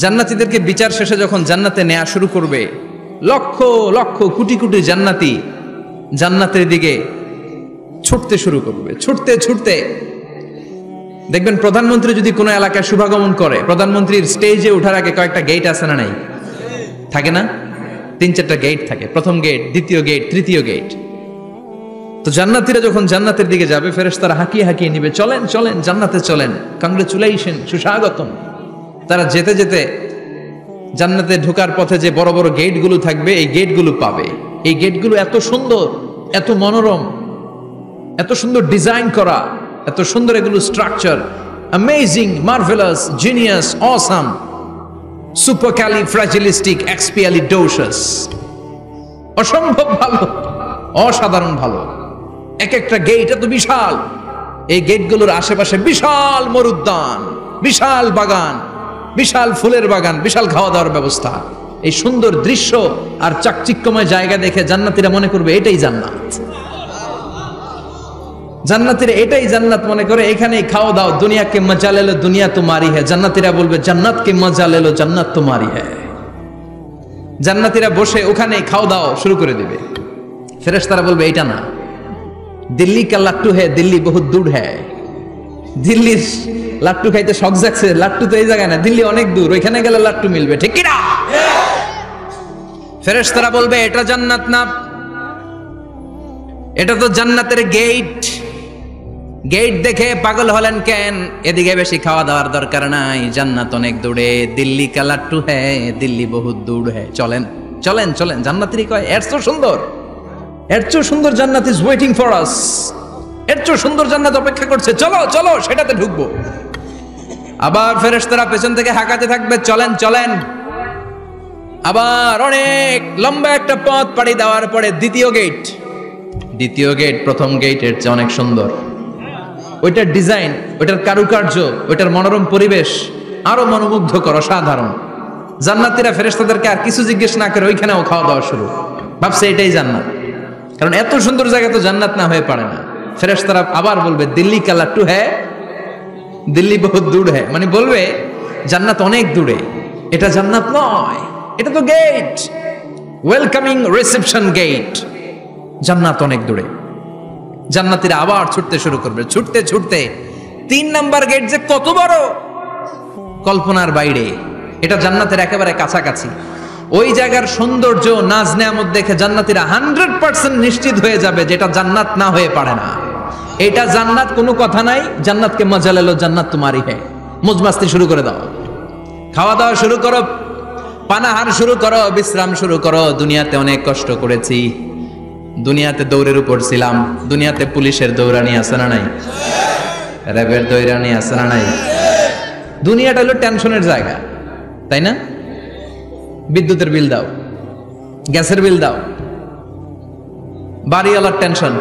জান্নাতীদেরকে বিচার শেষে যখন জান্নাতে নেওয়া শুরু করবে, লক্ষ লক্ষ কোটি কোটি জান্নাতি জান্নাতের দিকে ছুটতে শুরু করবে। ছুটতে ছুটতে দেখবেন প্রধানমন্ত্রী যদি কোনো এলাকায় শুভাগমন করে, প্রধানমন্ত্রীর স্টেজে ওঠার আগে কয়েকটা গেট আছে না নাই? থাকে না? 3-4টা গেট থাকে। প্রথম গেট, দ্বিতীয় গেট, তৃতীয় গেট। তো জান্নাতীরা যখন জান্নাতের দিকে যাবে, ফেরেশতারা হাঁকিয়ে হাঁকিয়ে নিবে, চলেন চলেন জান্নাতে চলেন, কংগ্রেচুলেশন, সুস্বাগতম। তারা যেতে যেতে জান্নাতে ঢোকার পথে যে বড় বড় গেটগুলো থাকবে, এই গেটগুলো পাবে। এই গেটগুলো এত সুন্দর, এত মনোরম, এত সুন্দর ডিজাইন করা, এত সুন্দর এগুলো structure, amazing, marvellous, genius, awesome, supercalifragilisticexpialidocious, অসম্ভব ভালো, অসাধারণ ভালো। এক একটা গেট এত বিশাল। এই গেটগুলোর আশেপাশে বিশাল মরুদ্যান, বিশাল বাগান, বিশাল ফুলের বাগান, বিশাল খাওয়া দাওয়ার ব্যবস্থা। এই সুন্দর দৃশ্য আর চাকচিক্যময় জায়গা দেখে জান্নাতীরা মনে করবে এটাই জান্নাত। জান্নাতীরা এটাই জান্নাত মনে করে, এখানেই খাওয়া দাও। দুনিয়া কে মজা লে লো, দুনিয়া তোমারি হ্যায়। জান্নাতীরা বলবে জান্নাত কে মজা লে লো, জান্নাত তোমারি হ্যায়। জান্নাতীরা বসে ওখানেই খাওয়া দাও শুরু করে দিবে। ফেরেশতারা বলবে এটা না, দিল্লি কা লাট্টু হ্যায়, দিল্লি বহুত দূর হ্যায়। দিল্লির লাট্টু খাইতে শখ জাগছে, লাট্টু তো এই জায়গায় না, দিল্লি অনেক দূর, ওইখানে গেলে লাট্টু মিলবে, ঠিক কি না? ফেরেশতারা বলবে এটা জান্নাত না, এটা তো জান্নাতের গেট। গেট দেখে পাগল হলেন কেন? এদিকে বেশি খাওয়া দাওয়ার দরকার নাই, জান্নাত অনেক দূরে। দিল্লি কা লাট্টু হ্যায়, দিল্লি বহুত দূর হ্যায়। চলেন চলেন চলেন। জান্নাতেরই কয় এর চেয়ে সুন্দর, এর চেয়ে সুন্দর জান্নাত ইজ ওয়েটিং ফর আস। এর চেয়ে সুন্দর জান্নাত অপেক্ষা করছে, চলো চলো সেটাতে ঢুকবো। আবার ফেরেশতারা পেছন থেকে হাঁকাতে থাকবে, চলেন চলেন। আবার অনেক লম্বা একটা পথ পাড়ি দেওয়ার পরে দ্বিতীয় গেট। দ্বিতীয় গেট প্রথম গেটের চেয়ে অনেক সুন্দর। ওইটার ডিজাইন, ওইটার কারুকার্য, ওইটার মনোরম পরিবেশ আরো মনোমুগ্ধকর, অসাধারণ। জান্নাতীরা ফেরেশতাদেরকে আর কিছু জিজ্ঞেস না করে ওইখানেও খাওয়া দাওয়া শুরু। ভাবছে এটাই জান্নাত, কারণ এত সুন্দর জায়গা তো জান্নাত না হয়ে পারে না। ফেরেশতারা আবার বলবে দিল্লি কা লাট্টু হ্যায়, দিল্লি বহুত দূর হ্যায়, মানে বলবে জান্নাত অনেক দূরে, এটা জান্নাত নয়, এটা তো গেট, ওয়েলকামিং রিসেপশন গেট। জান্নাত অনেক দূরে। জান্নাতীরা আবার ছুটতে শুরু করবে। ছুটতে ছুটতে 3 নাম্বার গেট যে কত বড়, কল্পনার বাইরে। এটা জান্নাতের একেবারে কাছাকাছি। ওই জায়গার সৌন্দর্য, নাজ নেয়ামত দেখে জান্নাতীরা 100% নিশ্চিত হয়ে যাবে যেটা জান্নাত না হয়ে পারে না। এটা জান্নাত, কোনো কথা নাই। জান্নাতকে মজা লেলো, জান্নাত তোমারই হ্যায়। মজমাস্তি শুরু করে দাও, খাওয়া দাওয়া শুরু করো, পানাহার শুরু করো, বিশ্রাম শুরু করো। দুনিয়াতে অনেক কষ্ট করেছি, দুনিয়াতে দৌড়ের উপর ছিলাম, দুনিয়াতে পুলিশের দৌড়ানি আছে না নাই, র্যাবের দৌড়ানি আছে না নাই। দুনিয়াটা হলো টেনশনের জায়গা, তাই না? বিদ্যুতের বিল দাও, গ্যাসের বিল দাও, বাড়িওয়ালার টেনশন,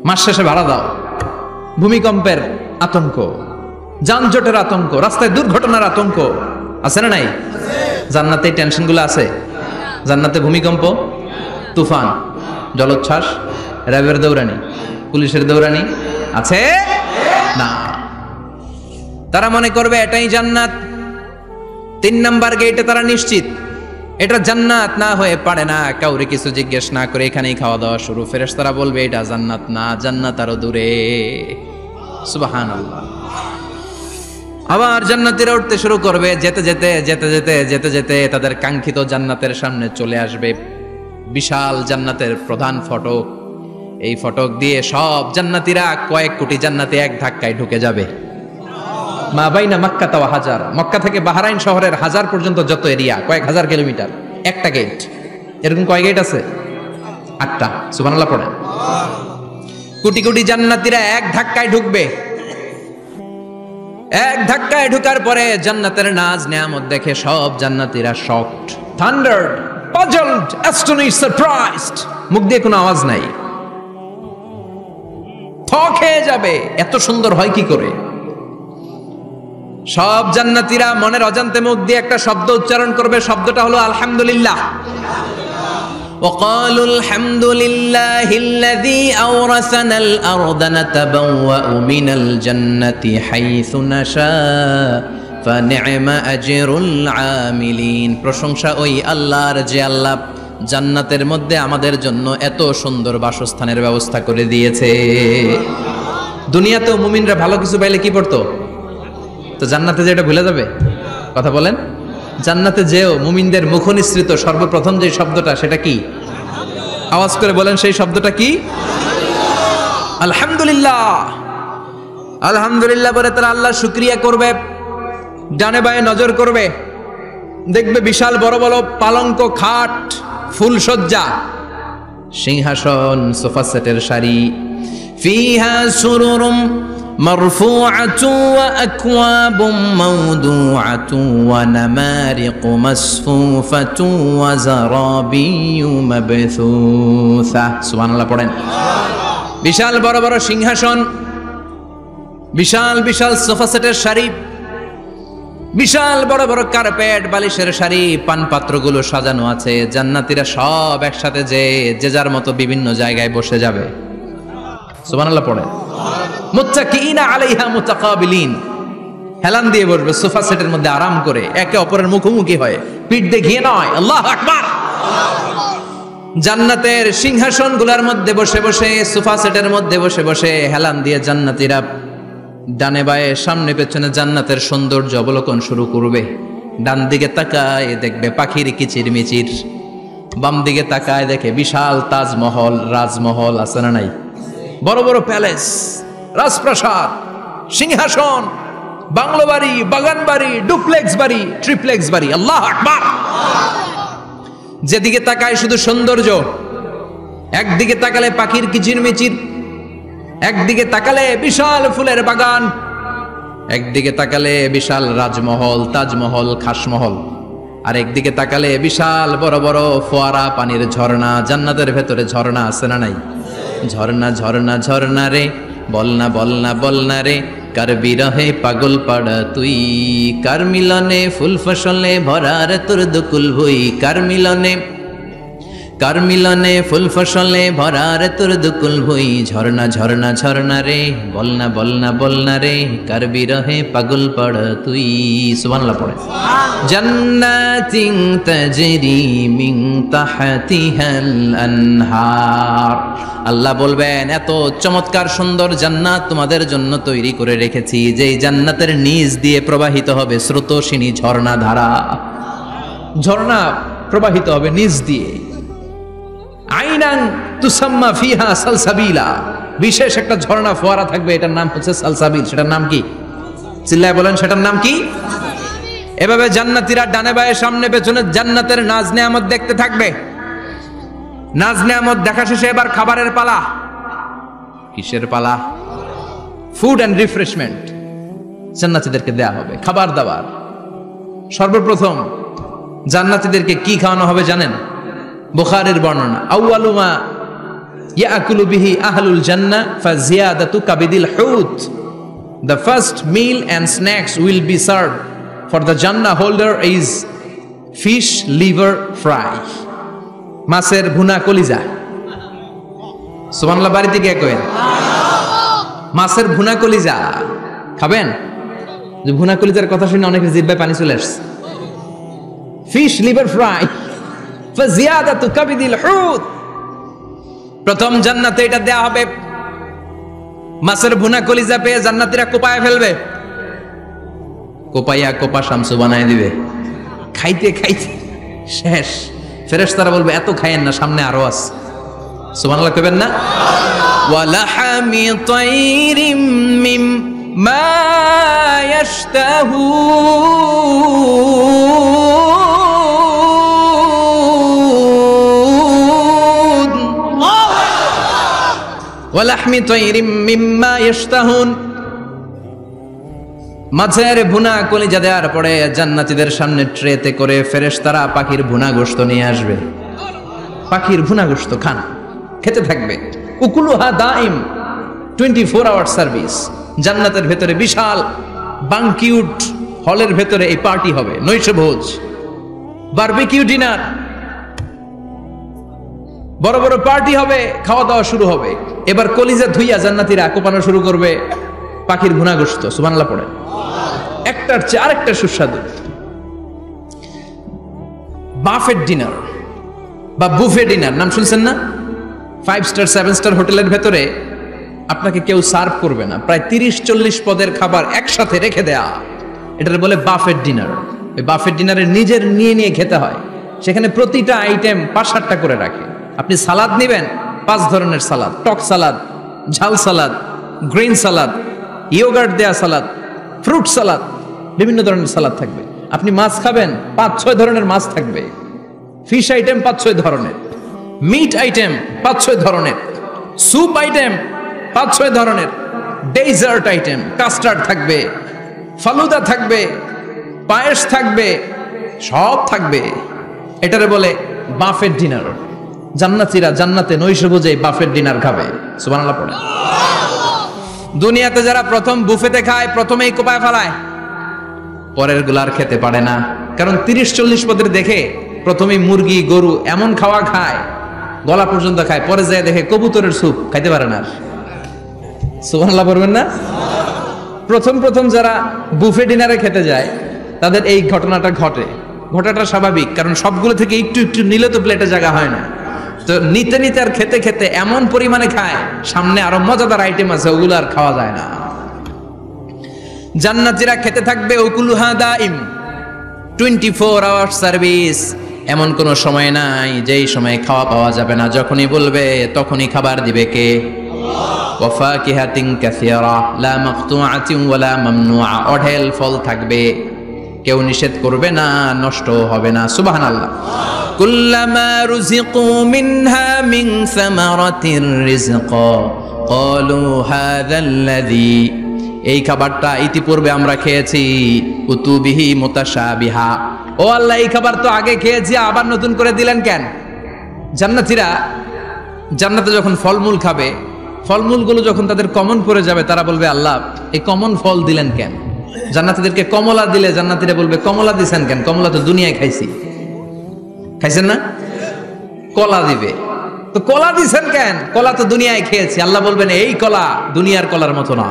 মাস শেষে ভাড়া দাও, ভূমিকম্পের আতঙ্ক, যানজটের আতঙ্ক, রাস্তায় দুর্ঘটনার আতঙ্ক আছে না নাই? জান্নাতে এই টেনশনগুলো আছে? জান্নাতে ভূমিকম্প, তুফান, জলোচ্ছ্বাস, র্যাবের দৌড়ানি, পুলিশের দৌড়ানি আছে না। তারা মনে করবে এটাই জান্নাত। 3 নাম্বার গেটে তারা নিশ্চিত এটা জান্নাত না হয়ে পারে না। কাউরে কিছু জিজ্ঞেস না করে এখানেই খাওয়া দাওয়া শুরু। ফেরেশতারা বলবে এটা জান্নাত না, জান্নাত আরো দূরে। সুবহানাল্লাহ। আবার জান্নাতীরা উঠতে শুরু করবে। যেতে যেতে যেতে যেতে যেতে যেতে তাদের কাঙ্ক্ষিত জান্নাতের সামনে চলে আসবে। বিশাল জান্নাতের প্রধান ফটক। এই ফটক দিয়ে সব জান্নাতীরা, কয়েক কোটি জান্নাতি এক ধাক্কায় ঢুকে যাবে। মা বাইনা মক্কা তাওয়া হাজার, মক্কা থেকে বাহরাইন শহরের হাজার পর্যন্ত যত এরিয়া, কয়েক হাজার কিলোমিটার, একটা গেট। এরকম কয় গেট আছে? 8টা। সুবহানাল্লাহ পড়েন। কোটি কোটি জান্নাতীরা এক ধাক্কায় ঢুকবে। এক ধাক্কায় ঢুকার পরে জান্নাতের নাজ নেয়ামত দেখে সব জান্নাতীরা শকড, থান্ডার্ড, পাজলড, অ্যাস্টনিশড, সারপ্রাইজড। মুখ দিয়ে কোনো আওয়াজ নাই, থ খেয়ে যাবে। এত সুন্দর হয় কি করে? সব জান্নাতীরা মনের অজান্তে মুখ দিয়ে একটা শব্দ উচ্চারণ করবে। শব্দটা হলো আলহামদুলিল্লাহ। وقالوا الحمد لله الذي أورثنا الأرض نتبوأ من الجنة حيث نشاء ফানি'মা আজরুল আমিলিন। প্রশংসা ওই আল্লাহর যে আল্লাহ জান্নাতের মধ্যে আমাদের জন্য এত সুন্দর বাসস্থানের ব্যবস্থা করে দিয়েছে। দুনিয়াতেও মুমিনরা ভালো কিছু পাইলে কি পড়তো? তো জান্নাতে যে এটা ভুলে যাবে? কথা বলেন। জান্নাতে যেও মুমিনদের মুখ নিঃসৃত সর্বপ্রথম যে শব্দটা, সেটা কি? আওয়াজ করে বলেন, সেই শব্দটা কি? আলহামদুলিল্লাহ। আলহামদুলিল্লাহ বলে তারা আল্লাহ শুকরিয়া করবে, ডানে বায়ে নজর করবে, দেখবে বিশাল বড় বড় পালঙ্ক, খাট, ফুলসজ্জা, সিংহাসন, সোফা সেটের সারি। ফিহা সুরুরুম মারফুআতু ওয়া আকওয়াবুম মাওদুআতু ওয়া নামারিকু মাসফুফাতু ওয়া যারাবিয়্যু মাবথুসা। সুবহানাল্লাহ পড়েন। বিশাল বড় বড় সিংহাসন, বিশাল বিশাল সোফা সেটের সারি, বিশাল বড় বড় কার্পেট, বালিশের সারি, পানপাত্রগুলো সাজানো আছে। জান্নাতীরা সব একসাথে যে যার মতো বিভিন্ন জায়গায় বসে যাবে। সুবহানাল্লাহ পড়েন। মুত্তাকিইনা আলাইহা মুতাকাবিলিন, হেলান দিয়ে বসবে সোফা সেটের মধ্যে আরাম করে, একে অপরের মুখোমুখি হয়ে, পিঠ দেখিয়ে নয়। আল্লাহু আকবার। জান্নাতের সিংহাসনগুলোর মধ্যে বসে বসে, সোফা সেটের মধ্যে বসে বসে হেলান দিয়ে জান্নাতীরা ডানে বায়ে সামনে পেছনে জান্নাতের সৌন্দর্য অবলোকন শুরু করবে। ডান দিকে তাকায় দেখবে পাখির কিচিরমিচির, বাম দিকে তাকায় দেখে বিশাল তাজমহল, রাজমহল আছে না নাই? বড় বড় প্যালেস, রাজপ্রাসাদ, সিংহাসন, বাংলো বাড়ি, বাগান বাড়ি, ডুপ্লেক্স বাড়ি, ট্রিপ্লেক্স বাড়ি। আল্লাহু আকবার। যেদিকে তাকায় শুধু সৌন্দর্য। একদিকে তাকালে পাখির কিচিরমিচির, একদিকে তাকালে বিশাল ফুলের বাগান, একদিকে তাকালে বিশাল রাজমহল, তাজমহল, খাসমহল, আর একদিকে তাকালে বিশাল বড় বড় ফোয়ারা, পানির ঝর্ণা। জান্নাতের ভেতরে ঝর্ণা আছে না নাই? ঝর্ণা ঝর্ণা ঝর্ণা রে, বলনা বলনা বলনা রে, কার বিরহে পাগল পাড়া তুই, কার মিলনে ফুল ফসলে ভরা রে তোর দুকুল ভুই, কার মিলনে ফুল ফসলে ভরা রে তোর দুকুল ভুই। ঝর্ণা ঝর্ণা ঝর্ণা রে, বলনা বলনা বলনা রে, কার বিরহে পাগল পাড়া তুই। সুবহানাল্লাহ পড়ে। জান্নাতিন তাজরি মিন তাহতিহাল আনহার। আল্লাহ বলবেন, এত চমৎকার সুন্দর জান্নাত তোমাদের জন্য তৈরি করে রেখেছি, যেই জান্নাতের নিচ দিয়ে প্রবাহিত হবে স্রোতস্বিনী ঝর্ণা ধারা। ঝর্ণা প্রবাহিত হবে নিচ দিয়ে। আইনান তুসাম্মা ফিহা সালসাবিলা, বিশেষ একটা ঝর্ণা ফোয়ারা থাকবে, এটার নাম হচ্ছে সালসাবিল। সেটার নাম কি? চিল্লায় বলেন, সেটার নাম কি? এভাবে জান্নাতীরা ডানে বায়ে সামনে পেছনে জান্নাতের নাজ নেয়ামত দেখতে থাকবে। নাজ নেয়ামত দেখা শেষে এবার খাবারের পালা। কিসের পালা? ফুড অ্যান্ড রিফ্রেশমেন্ট জান্নাতীদেরকে দেয়া হবে, খাবার দাবার। সর্বপ্রথম জান্নাতীদেরকে কি খাওয়ানো হবে জানেন? বুখারীর বর্ণনা, আউয়ালু মা ইয়াকুলু বিহি আহলুল জান্নাহ ফাজিয়াদাতু কাবিদিল হুত। The first meal and snacks will be served for the Jannah holder is fish liver fry, মাছের ভুনা কলিজা। সুবহানাল্লাহ, বাড়িতে গিয়ে কইন মাছের ভুনা কলিজা খাবেন। যে ভুনা কলিজার কথা শুনে অনেকের জিহ্বায় পানি চলে আসছে। ফিশ লিভার ফ্রাই ফাজিয়াদাতু কাবিদিল হুত, প্রথম জান্নাতে এটা দেয়া হবে। মাছের ভুনা কলিজা পেয়ে জান্নাতীরা কোপায় ফেলবে, কোপাইয়া কোপা শামসু বানায় দিবে। খাইতে খাইতে শেষ। ফেরেশতারা বলবে, এত খাইয়েন না, সামনে আরো আছে। সুবহানাল্লাহ কইবেন না? ওয়ালাহামি তাইরিম মিম্মা ইয়াশতাহুন, ওয়ালাহমি তাইরিম মিম্মা ইয়াশতাহুন। মাছের ভুনা কলিজা দেওয়ার পরে জান্নাতীদের সামনে ট্রেতে করে ফেরেশতারা পাখির ভুনা গোশত নিয়ে আসবে। পাখির ভুনা গোশত খান, খেতে থাকবে। উকুলুহা দাইম, 24 আওয়ার সার্ভিস। জান্নাতের ভেতরে বিশাল বানকিউট হলের ভেতরে এই পার্টি হবে, নৈশভোজ, বারবিকিউ ডিনার, বড় বড় পার্টি হবে, খাওয়া দাওয়া শুরু হবে। এবার কলিজা ধুইয়া জান্নাতীরা কোপানো শুরু করবে পাখির ভুনা গোশত। সুবহানাল্লাহ পড়ে। একটার চেয়ে আরেকটা সুস্বাদু। বাফেট ডিনার বা বুফে ডিনার নাম শুনছেন না? 5 স্টার 7 স্টার হোটেলের ভেতরে আপনাকে কেউ সার্ভ করবে না, প্রায় 30-40 পদের খাবার একসাথে রেখে দেয়া, এটার বলে বাফেট ডিনার। ওই বাফেট ডিনারে নিজের নিয়ে খেতে হয়। সেখানে প্রতিটা আইটেম 5-7টা করে রাখে। আপনি সালাদ নেবেন, 5 ধরনের সালাদ, টক সালাদ, ঝাল সালাদ, গ্রিন সালাদ, ইয়োগার্ট দেয়া সালাদ, ফ্রুট সালাদ, বিভিন্ন ধরনের সালাদ থাকবে। আপনি মাছ খাবেন, 5-6 ধরনের মাছ থাকবে। ফিশ আইটেম 5-6 ধরনের, মিট আইটেম 5-6 ধরনের, স্যুপ আইটেম 5-6 ধরনের, ডেজার্ট আইটেম, কাস্টার্ড থাকবে, ফালুদা থাকবে, পায়েস থাকবে, সব থাকবে। এটারে বলে বাফেট ডিনার। জান্নাতীরা জান্নাতে নৈশভোজে বাফেট ডিনার খাবে। সুবহানাল্লাহ পড়ে। দুনিয়াতে যারা প্রথম বুফেতে খায়, প্রথমেই কোপায় ফেলায়, পরের গুলার খেতে পারে না। কারণ 30-40 পদের দেখে প্রথমেই মুরগি গরু এমন খাওয়া খায়, গলা পর্যন্ত খায়, পরে যায় দেখে কবুতরের স্যুপ খাইতে পারে না। সুবহানাল্লাহ বলবেন না? প্রথম যারা বুফে ডিনারে খেতে যায় তাদের এই ঘটনাটা ঘটাটা স্বাভাবিক, কারণ সবগুলো থেকে একটু নিলে তো প্লেটে জায়গা হয় না। তো নিতে আর খেতে এমন পরিমাণে খায়, সামনে আরো মজাদার আইটেম আছে, ওগুলো আর খাওয়া যায় না। জান্নাতীরা খেতে থাকবে উকুলুহা দাইম, 24 আওয়ার সার্ভিস। এমন কোন সময় নাই যেই সময় খাওয়া পাওয়া যাবে না। যখনই বলবে তখনই খাবার দিবে কে? ওয়া ফাকিহাতিন কাসীরা লা মাকতুআতিন ওয়ালা মামনুআ। অঢেল ফল থাকবে, কেউ নিষেধ করবে না, নষ্ট হবে না। সুবহানাল্লাহ। কুল্লামা রুজিকু মিনহা মিন সামারাতির রিজকা ক্বালু হাযাল্লাযী, এই খাবারটা ইতিপূর্বে আমরা খেয়েছি, উতুবিহি মুতাশাবিহা। ও আল্লাহ, এই খাবার তো আগে খেয়েছি, আবার নতুন করে দিলেন কেন? জান্নাতীরা জান্নাতে যখন ফলমূল খাবে, ফলমূলগুলো যখন তাদের কমন পড়ে যাবে, তারা বলবে আল্লাহ এই কমন ফল দিলেন কেন? জান্নাতীদেরকে কমলা দিলে জান্নাতীরা বলবে কমলা দিছেন কেন? কমলা তো দুনিয়ায় খাইছি। খাইছেন না? কলা দিবে, তো কলা দিছেন কেন? কলা তো দুনিয়ায় খেয়েছি। আল্লাহ বলবেন এই কলা দুনিয়ার কলার মতো না,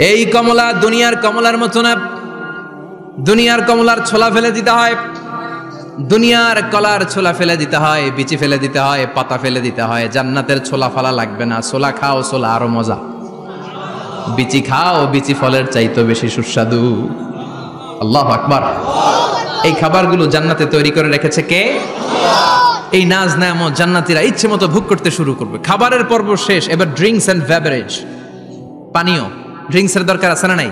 এই কমলা দুনিয়ার কমলার মতো না। দুনিয়ার কমলার ছোলা ফেলে দিতে হয়, দুনিয়ার কলার ছোলা ফেলে দিতে হয়, বিচি ফেলে দিতে হয়, পাতা ফেলে দিতে হয়। জান্নাতের ছোলা ফালা লাগবে না। ছোলা খাও, ছোলা আরো মজা। বিচি খাও, বিচি ফলের চাইতে বেশি সুস্বাদু। আল্লাহু আকবার। এই খাবারগুলো জান্নাতে তৈরি করে রেখেছে কে? এই নাজ নেয়ামত জান্নাতীরা ইচ্ছে মতো ভোগ করতে শুরু করবে। খাবারের পর্ব শেষ, এবার ড্রিঙ্কস এন্ড বেভারেজ, পানীয়। ড্রিঙ্কসের দরকার আছে না নাই?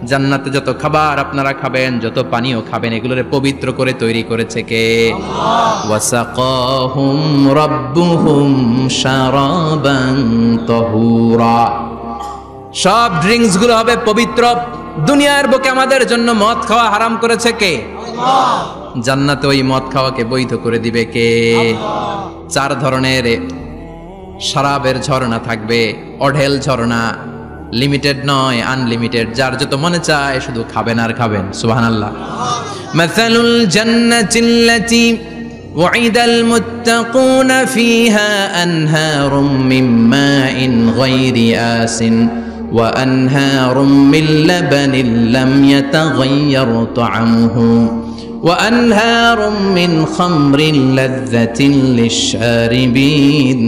জান্নাতে যত খাবার আপনারা খাবেন, যত পানীয় খাবেন, এগুলোরে পবিত্র করে তৈরি করেছে কে? ওয়াসাকাহুম রাব্বুহুম শারাবান তাহুরা। সব ড্রিঙ্কস গুলো হবে পবিত্র। দুনিয়ার বুকে আমাদের জন্য মদ খাওয়া হারাম করেছে কে? আল্লাহ। জান্নাতে ওই মদ খাওয়াকে বৈধ করে দিবে কে? আল্লাহ। 4 ধরনের শরাবের ঝর্ণা থাকবে, অঢেল ঝর্ণা, লিমিটেড নয়, আনলিমিটেড। যার যত মনে চায় শুধু খাবেন আর খাবেন। সুবহানাল্লাহ। মাসালুল জান্নাতিল্লাতী ওয়াইদাল মুত্তাকুনা ফিহা আনহারুম মিন মাইন গায়রি আসিন ওয়া আনহারুম মিন লাবানিন লাম ইয়াতাগায়্যার তা'আমুহু ওয়া আনহারুম মিন খামরিন লাযযাতিন লিশ-শারিবিন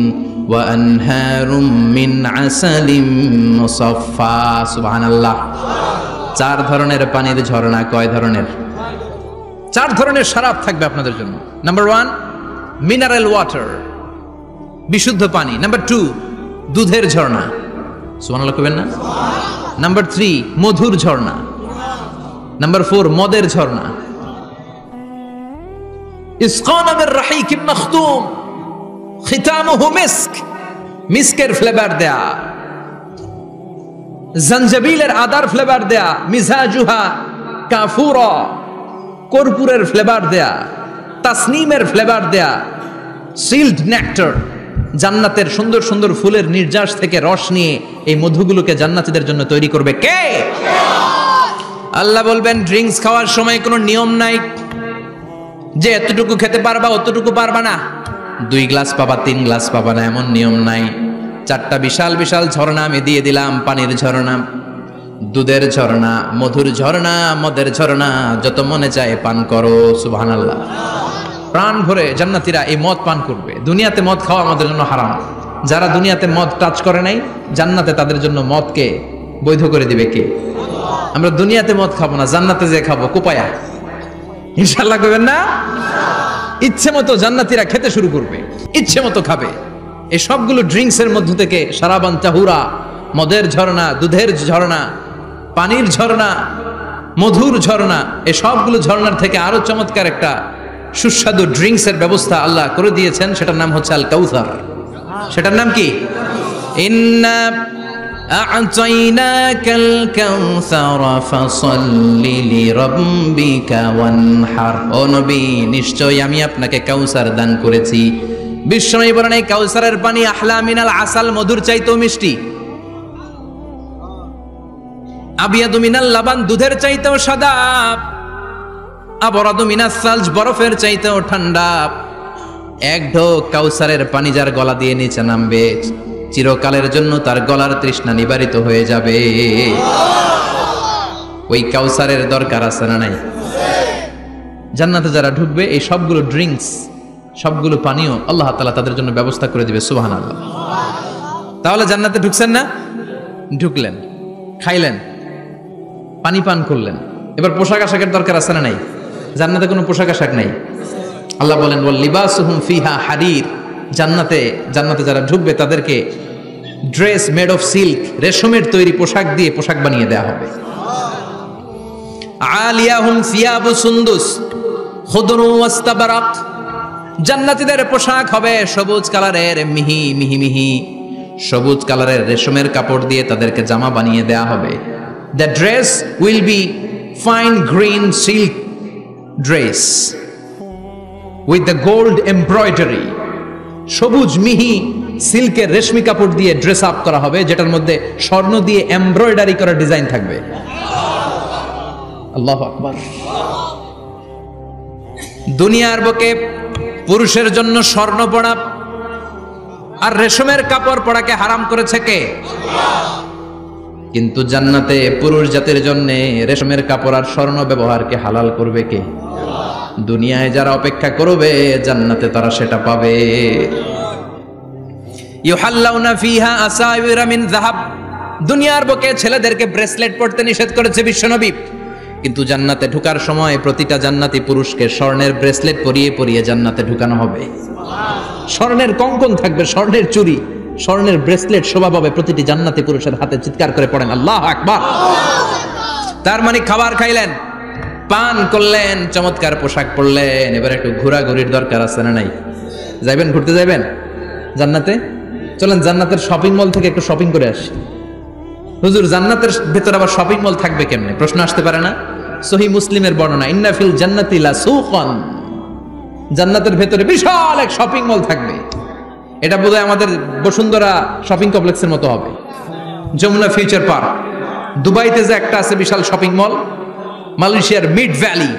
ওয়া আনহারুম মিন আসালিম মুসাফফা। সুবহানাল্লাহ। 4 ধরনের পানির ঝর্ণা। কয় ধরনের? 4 ধরনের শরাব থাকবে আপনাদের জন্য। নাম্বার 1 মিনারেল ওয়াটার, বিশুদ্ধ পানি। নাম্বার 2 দুধের ঝর্ণা। সুবহানাল্লাহ কইবেন না? নাম্বার 3 মধুর ঝর্ণা। নাম্বার 4 মদের ঝর্ণা। ইসকানা মির রাহিকিম মাখতুম খিতামুহু মিস্ক, মিস্কের ফ্লেভার দেয়া, জঞ্জাবিলের আদার ফ্লেভার দেয়া, মিজাজুহা কাফুরা, কর্পূরের ফ্লেভার দেয়া, তাসনিমের ফ্লেভার দেয়া, সিল্ড নেক্টার, জান্নাতের সুন্দর সুন্দর ফুলের নির্যাস থেকে রস নিয়ে এই মধুগুলোকে জান্নাতীদের জন্য তৈরি করবে কে? আল্লাহ বলবেন ড্রিঙ্কস খাওয়ার সময় কোনো নিয়ম নাই যে এতটুকু খেতে পারবা অতটুকু পারবা না, 2 গ্লাস পাবা 3 গ্লাস পাবা না, এমন নিয়ম নাই। 4টা বিশাল বিশাল ঝর্ণা আমি দিয়ে দিলাম, পানির ঝর্ণা। দুধের ঝর্ণা, মধুর ঝর্ণা, মদের ঝর্ণা, যত মনে চায় পান করো। সুবহানাল্লাহ। প্রাণ ভরে জান্নাতীরা এই মদ পান করবে। দুনিয়াতে মদ খাওয়া আমাদের জন্য হারাম। যারা দুনিয়াতে মদ টাচ করে নাই, জান্নাতে তাদের জন্য মদকে বৈধ করে দিবে কে? আমরা দুনিয়াতে মদ খাবো না, জান্নাতে যে খাবো। কোপায়া ইনশাআল্লাহ কইবেন না? ইচ্ছে মতো জান্নাতীরা খেতে শুরু করবে, ইচ্ছে মতো খাবে। এই সবগুলো ড্রিঙ্কস এর মধ্য থেকে সারাবান তাহুরা, মদের ঝর্ণা, দুধের ঝর্ণা, পানির ঝর্ণা, মধুর ঝর্ণা, এই সবগুলো ঝর্ণার থেকে আরো চমৎকার একটা সুস্বাদু ড্রিঙ্কস এর ব্যবস্থা আল্লাহ করে দিয়েছেন। সেটার নাম হচ্ছে আল কাউসার। সেটার নাম কি? ইন্না আ'তাইনাকাল কাউসার ফাসাল্লি লিরাব্বিকা ওয়ানহার। ও নবী, নিশ্চয়ই আমি আপনাকে কাউসার দান করেছি। বিশ্বনবী বলেন এই কাউসারের পানি আহলা মিনাল আসাল, মধুর চাইতেও মিষ্টি। আবিয়াদু মিনাল লাবান, দুধের চাইতেও সাদা। আবরাদু মিনাস সালজ, বরফের চাইতেও ঠান্ডা। এক ঢোক কাউসারের পানি যার গলা দিয়ে নিচে নামবে, চিরকালের জন্য তার গলার তৃষ্ণা নিবারিত হয়ে যাবে। ওই কাউসারের দরকার আছে না নাই? জান্নাতে যারা ঢুকবে এই সবগুলো ড্রিঙ্কস, সবগুলো পানীয় আল্লাহ তাআলা তাদের জন্য ব্যবস্থা করে দিবে। সুবহানাল্লাহ। তাহলে জান্নাতে ঢুকছেন না? ঢুকলেন, খাইলেন, পানি পান করলেন। এবার পোশাক আশাকের দরকার আছে না নাই? জান্নাতে কোনো পোশাক আশাক নাই। আল্লাহ বলেন ওয়াল লিবাসুহুম ফিহা হারির। জান্নাতে যারা ঢুকবে তাদেরকে ড্রেস মেড অফ সিল্ক, রেশমের তৈরি পোশাক দিয়ে পোশাক বানিয়ে দেয়া হবে। আলিয়াহুম সিয়াবু সুন্দুস খুদরু ওয়াস্তাবরাক। জান্নাতীদের পোশাক হবে সবুজ কালারের, মিহি মিহি মিহি সবুজ কালারের রেশমের কাপড় দিয়ে তাদেরকে জামা বানিয়ে দেয়া হবে। The dress will be fine green silk dress with the gold embroidery. সবুজ মিহি সিল্কের রেশমি কাপড় দিয়ে ড্রেস আপ করা হবে, যেটার মধ্যে স্বর্ণ দিয়ে এমব্রয়ডারি করা ডিজাইন থাকবে। আল্লাহু আকবার। দুনিয়ার বুকে পুরুষের জন্য স্বর্ণ পরা আর রেশমের কাপড় পরাকে হারাম করেছে কে? কিন্তু জান্নাতে পুরুষ জাতির জন্য রেশমের কাপড় আর স্বর্ণ ব্যবহারকে হালাল করবে কে? দুনিয়ায় যারা অপেক্ষা করবে, জান্নাতে তারা সেটা পাবে। ইউহাল্লাউনা ফিহা আসাইরা মিন যাহাব। দুনিয়ার বুকে ছেলেদেরকে ব্রেসলেট পরতে নিষেধ করেছে বিশ্বনবী, কিন্তু জান্নাতে ঢোকার সময় প্রতিটা জান্নাতি পুরুষকে স্বর্ণের ব্রেসলেট পরিয়ে পরিয়ে জান্নাতে ঢুকানো হবে। স্বর্ণের কঙ্কন থাকবে, স্বর্ণের চুড়ি, স্বর্ণের ব্রেসলেট শোভা পাবে প্রতিটি জান্নাতি পুরুষের হাতে। চিৎকার করে পড়েন আল্লাহু আকবার। তার মানে খাবার খাইলেন, পান করলেন, চমৎকার পোশাক পরলেন, এবার একটু ঘোরাঘুরির দরকার আছে না নাই? যাইবেন, ঘুরতে যাইবেন জান্নাতে? চলেন জান্নাতের শপিং মল থেকে একটু শপিং করে আসি। হুজুর, জান্নাতের ভেতর আবার শপিং মল থাকবে কেমনে? প্রশ্ন আসতে পারে না? সহিহ মুসলিমের বর্ণনা, ইন্না ফিল জান্নাতি লা সুকান। জান্নাতের ভেতরে বিশাল এক শপিং মল থাকবে। এটা বোধহয় আমাদের বসুন্ধরা শপিং কমপ্লেক্সের মতো হবে, যমুনা ফিউচার পার্ক। দুবাইতে যে একটা আছে বিশাল শপিং মল, মালয়েশিয়ার মিড ভ্যালি,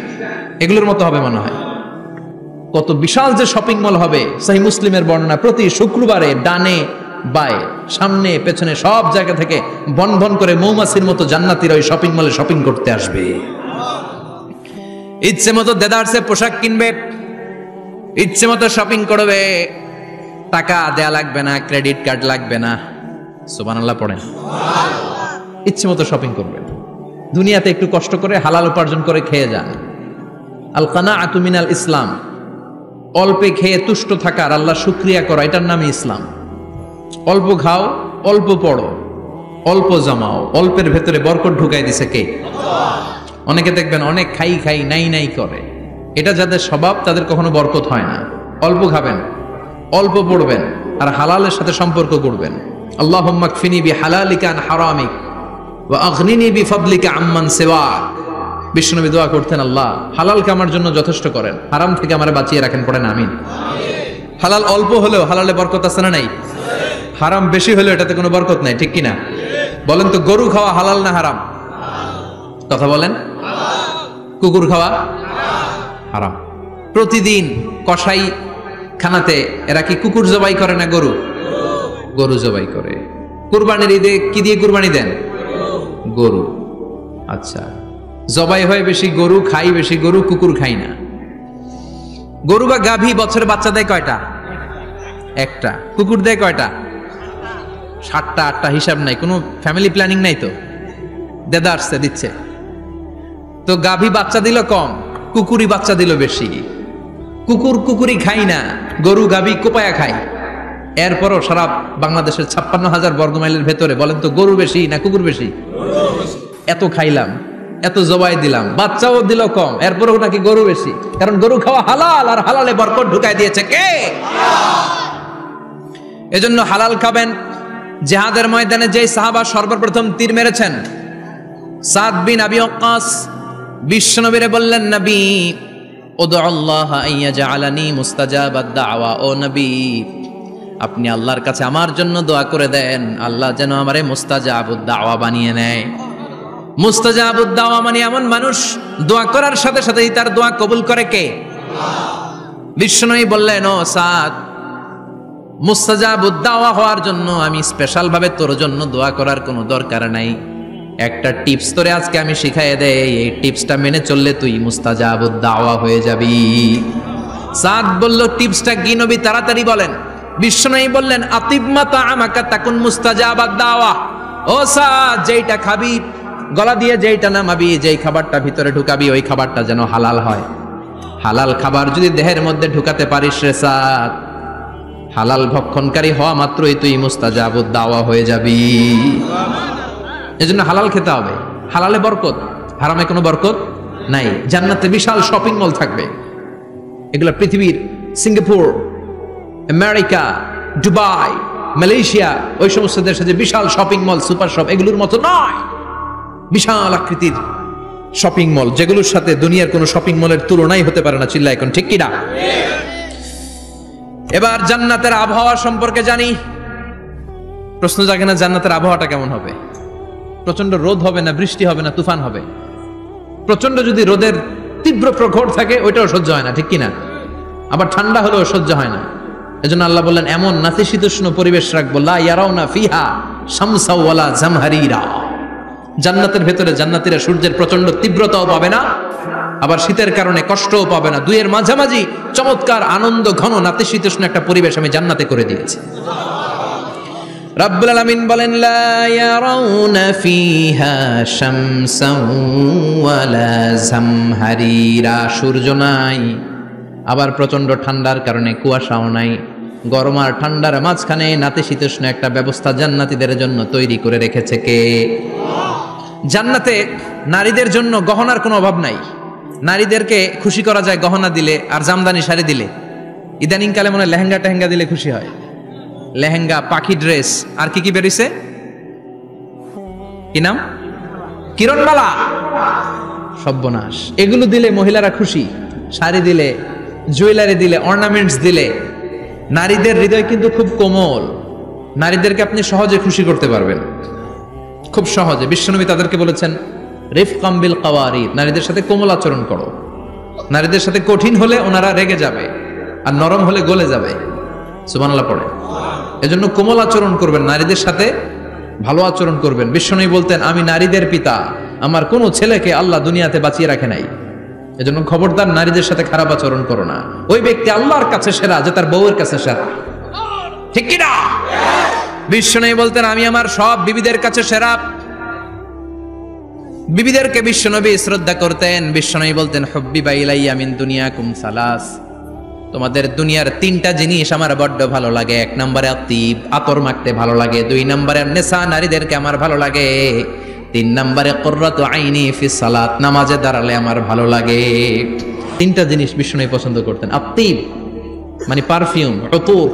এগুলোর মতো হবে মনে হয়। কত বিশাল যে শপিং মল হবে! সহিহ মুসলিমের বর্ণনা, প্রতি শুক্রবারে ডানে বায়ে সামনে পেছনে সব জায়গা থেকে বন বন করে মৌমাছির মতো জান্নাতীরা ওই শপিং মলে শপিং করতে আসবে। ইচ্ছে মতো দেদারসে পোশাক কিনবে, ইচ্ছে মতো শপিং করবে, টাকা দেয়া লাগবে না, ক্রেডিট কার্ড লাগবে না। সুবহানাল্লাহ পড়েন। ইচ্ছে মতো শপিং করবে। দুনিয়াতে একটু কষ্ট করে হালাল উপার্জন করে খেয়ে যান। আল কানাআতু মিনাল ইসলাম। অল্পে খেয়ে তুষ্ট থাকার, আল্লাহ শুকরিয়া করা, এটার নামই ইসলাম। অল্প খাও, অল্প পড়ো, অল্প জমাও, অল্পের ভেতরে বরকত ঢুকাই দিছে কে? অনেকে দেখবেন অনেক খাই খাই নাই নাই করে, এটা যাদের স্বভাব তাদের কখনো বরকত হয় না। অল্প খাবেন, অল্প পড়বেন, আর হালালের সাথে সম্পর্ক করবেন। আল্লাহুম্মা কফিনি বিহালালিকা আন হারামিক ওয়া আগনিনি বিফাদলিকা আম্মান সিওয়াক। বিশ্বনবী দোয়া করতেন, আল্লাহ হালালকে আমার জন্য যথেষ্ট করেন, হারাম থেকে আমারে বাঁচিয়ে রাখেন। পড়েন আমিন। হালাল অল্প হলেও হালালে বরকত আছে না নাই? হারাম বেশি হলেও এটাতে কোনো বরকত নাই, ঠিক কিনা? বলেন তো, গরু খাওয়া হালাল না হারাম? কথা বলেন। কুকুর খাওয়া হারাম। প্রতিদিন কসাই খানাতে এরা কি কুকুর জবাই করে না গরু? গরু জবাই করে। কুরবানির ঈদে কি দিয়ে কুরবানি দেন? গরু। আচ্ছা, জবাই হয় বেশি, গরু খাই বেশি, গরু কুকুর খাই না। গরু বা গাভী বছরে বাচ্চা দেয় কয়টা? একটা। কুকুর দেয় কয়টা? 7টা 8টা, হিসাব নাই, কোনো ফ্যামিলি প্ল্যানিং নাই তো, দেদা আসছে দিচ্ছে। তো গাভী বাচ্চা দিল কম, কুকুরি বাচ্চা দিল বেশি। কুকুরি খাই না, গরু গাভী কোপায়া খায়। এরপরও সারা বাংলাদেশের 56,000 বর্গমাইলের ভেতরে বলেন তো গরু বেশি না কুকুর বেশি? এত খাইলাম, এত জবাই দিলাম, বাচ্চাও দিল কম, এরপরও নাকি গরু বেশি। কারণ গরু খাওয়া হালাল, আর হালালে বরকত ঢুকাই দিয়েছে কে? এজন্য হালাল খাবেন। জিহাদের ময়দানে যেই সাহাবা সর্বপ্রথম তীর মেরেছেন, সাদ বিন আবি ওয়াক্কাস, বিশ্বনবীরে বললেন, নবী উদু আল্লাহ আইয়াজআলানি মুস্তাজাবাদ দাওয়া, ও নবী আপনি আল্লাহর কাছে আমার জন্য দোয়া করে দেন, আল্লাহ যেন আমারে মুস্তাজাবুদ দাওয়া বানিয়ে নেয়। মুস্তাজাবুদ দাওয়া মানে এমন মানুষ দোয়া করার সাথে সাথেই তার দোয়া কবুল করে কে? বিশ্বনবী বললেন, ও সাদ, মুস্তাজাবুদ দাওয়া হওয়ার জন্য আমি স্পেশাল ভাবে তোর জন্য দোয়া করার কোনো দরকার নাই। একটা টিপস তোরে আজকে আমি শিখাইয়ে দেই, এই টিপসটা মেনে চললে তুই মুস্তাজাবুদ দাওয়া হয়ে যাবি। সাদ বলল, টিপসটা কি নবী, তাড়াতাড়ি বলেন। বিশ্বনবী বললেন, আতিবমা তাআমাকা তাকুন মুস্তাজাবাদ দাওয়া। ও সাদ, যেইটা খাবি, গলা দিয়ে যেইটা নামাবি, যেই খাবারটা ভিতরে ঢুকাবি, ওই খাবারটা যেন হালাল হয়। হালাল খাবার যদি দেহের মধ্যে ঢুকাতে পারিস রে সাদ, হালাল ভক্ষণকারী হওয়া মাত্রই তুই মুস্তাজাবুদ দাওয়া হয়ে যাবি। এজন্য হালাল খেতে হবে, হালালে বরকত, হারামে কোনো বরকত নাই। জান্নাতে বিশাল শপিং মল থাকবে, এগুলো পৃথিবীর সিঙ্গাপুর, আমেরিকা, দুবাই, মালয়েশিয়া, ওই সমস্ত দেশে যে বিশাল শপিং মল, সুপার শপ, এগুলোর মতো নয়। বিশাল আকৃতির শপিং মল, যেগুলোর সাথে দুনিয়ার কোনো শপিং মলের তুলনাই হতে পারে না। চিল্লা এখন ঠিক কিনা? এবার জান্নাতের আবহাওয়া সম্পর্কে জানি। প্রশ্ন জাগে না, জান্নাতের আবহাওয়াটা কেমন হবে? প্রচন্ড রোদ হবে না বৃষ্টি হবে না তুফান হবে? প্রচন্ড যদি রোদের তীব্র প্রখর থাকে ওইটাও সহ্য হয় না, ঠিক কিনা? আবার ঠান্ডা হলেও সহ্য হয় না। এজন্য আল্লাহ বললেন, এমন নাতিশীতোষ্ণ পরিবেশ রাখবো, লা ইয়ারাউনা ফিহা শামসা ওয়ালা জামহারিরা। জান্নাতের ভেতরে জান্নাতীরা সূর্যের প্রচন্ড তীব্রতাও পাবে না, আবার শীতের কারণে কষ্টও পাবে না। দুইয়ের মাঝামাঝি চমৎকার আনন্দ ঘন নাতিশীতোষ্ণ একটা পরিবেশ আমি জান্নাতে করে দিয়েছি। রাব্বুল আলামিন বলেন, লা ইয়ারাউনা ফিহা শামসান ওয়ালা জামহারিরা। সূর্য নাই, আবার প্রচন্ড ঠান্ডার কারণে কুয়াশাও নাই। গরম আর ঠান্ডার মাঝখানে নাতিশীতোষ্ণ একটা ব্যবস্থা জান্নাতীদের জন্য তৈরি করে রেখেছে কে? জান্নাতে নারীদের জন্য গহনার কোনো অভাব নাই। নারীদেরকে খুশি করা যায় গহনা দিলে আর জামদানি শাড়ি দিলে। ইদানিং কালে মনে হয় লেহেঙ্গা টেহেঙ্গা দিলে খুশি হয়। লেহেঙ্গা, পাখি ড্রেস, আর কি কি বেরিয়েছে, কি নাম? কিরণমালা, সর্বনাশ। এগুলো দিলে মহিলারা খুশি। শাড়ি দিলে, জুয়েলারি দিলে, অর্নামেন্টস দিলে। নারীদের হৃদয় কিন্তু খুব কোমল, নারীদেরকে আপনি সহজে খুশি করতে পারবেন, খুব সহজে। বিশ্বনবী তাদেরকে বলেছেন, রিফকাম বিল কাওয়ারিদ, নারীদের সাথে কোমল আচরণ করো। নারীদের সাথে কঠিন হলে ওনারা রেগে যাবে, আর নরম হলে গলে যাবে। সুবহানাল্লাহ পড়ে। এজন্য কোমল আচরণ করবেন, নারীদের সাথে ভালো আচরণ করবেন। বিশ্বনবী বলতেন, আমি নারীদের পিতা, আমার কোনো ছেলেকে আল্লাহ দুনিয়াতে বাঁচিয়ে রাখে নাই। এজন্য খবরদার নারীদের সাথে খারাপ আচরণ করো না। ওই ব্যক্তি আল্লাহর কাছে সেরা যে তার বউয়ের কাছে সেরা, ঠিক কি না? বিশ্বনবী বলতেন, আমি আমার সব বিবিদের কাছে সেরা। বিবিদেরকে বিশ্বনবী শ্রদ্ধা করতেন। বিশ্বনবী বলতেন, হুব্বিবা ইলাইয়া মিন দুনিয়াকুম সালাস, তোমাদের দুনিয়ার 3টা জিনিস আমার বড্ড ভালো লাগে। 1 নম্বরে আতিব, আতর মাখতে ভালো লাগে। 2 নম্বরে নেশা, নারীদেরকে আমার ভালো লাগে। 3 নম্বরে কুররাতু আইনি ফি সালাত, নামাজে দাঁড়ালে আমার ভালো লাগে। 3টা জিনিস বিশ্বনবী পছন্দ করতেন। আতিব মানে পারফিউম, উতুর।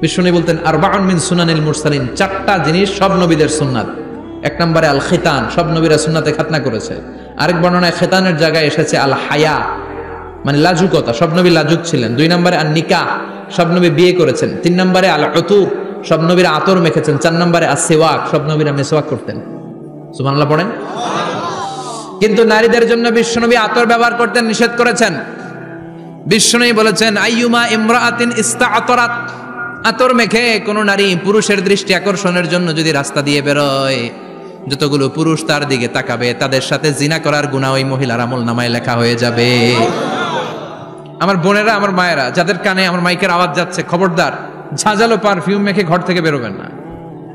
বিশ্বনবী বলতেন, আরবাউন মিন সুনানিল মুরসালিন, 4টা জিনিস সব নবীদের সুন্নাত। 1 নম্বরে আল খিতান, সব নবীরা সুন্নাতে খাতনা করেছে। আরেক বর্ণনায় খিতানের জায়গায় এসেছে আল হায়া, মানে লাজুকতা, সব নবী লাজুক ছিলেন। 2 নম্বরে আন নিকাহ, সব নবী বিয়ে করেছেন। 3 নম্বরে আল উতুর, সব নবীরা আতর মেখেছেন। 4 নম্বরে আসওয়াক, সব নবীরা মিসওয়াক করতেন। সুবহানাল্লাহ পড়েন। কিন্তু নারীদের জন্য বিশ্বনবী আতর ব্যবহার করতে নিষেধ করেছেন। বিশ্বনবী বলেছেন, আইয়ুমা ইমরাআতিন ইস্তাআতারাত, আতর মেখে কোন নারী পুরুষের দৃষ্টি আকর্ষণের জন্য যদি রাস্তা দিয়ে বেরোয়, যতগুলো পুরুষ তার দিকে তাকাবে তাদের সাথে জিনা করার গুনাহ ওই মহিলার আমলনামায় লেখা হয়ে যাবে। আমার বোনেরা, আমার মায়েরা, যাদের কানে আমার মাইকের আওয়াজ যাচ্ছে, খবরদার ঝাঁঝালো পারফিউম মেখে ঘর থেকে বেরোবেন না।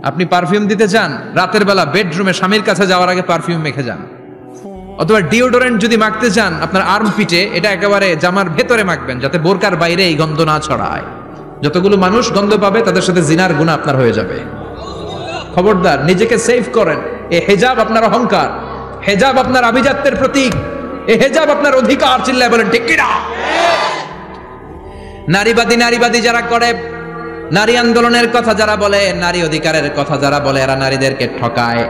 আপনি পারফিউম দিতে চান, রাতের বেলা বেডরুমে স্বামীর কাছে যাওয়ার আগে পারফিউম মেখে যান। অথবা ডিওডোরেন্ট যদি মাখতে চান, আপনার আর্ম পিটে এটা একেবারে জামার ভেতরে মাখবেন, যাতে বোরকার বাইরে এই গন্ধ না ছড়ায়। যতগুলো মানুষ গন্ধ পাবে তাদের সাথে জিনার গুনাহ আপনার হয়ে যাবে। খবরদার, নিজেকে সেভ করেন। এই হেজাব আপনার অহংকার, হেজাব আপনার আভিজাত্যের প্রতীক, এই হেজাব আপনার অধিকার। চিল্লায় বলেন ঠিক কিনা? নারীবাদী যারা করে, নারী আন্দোলনের কথা যারা বলে, নারী অধিকারের কথা যারা বলে, এরা নারীদেরকে ঠকায়।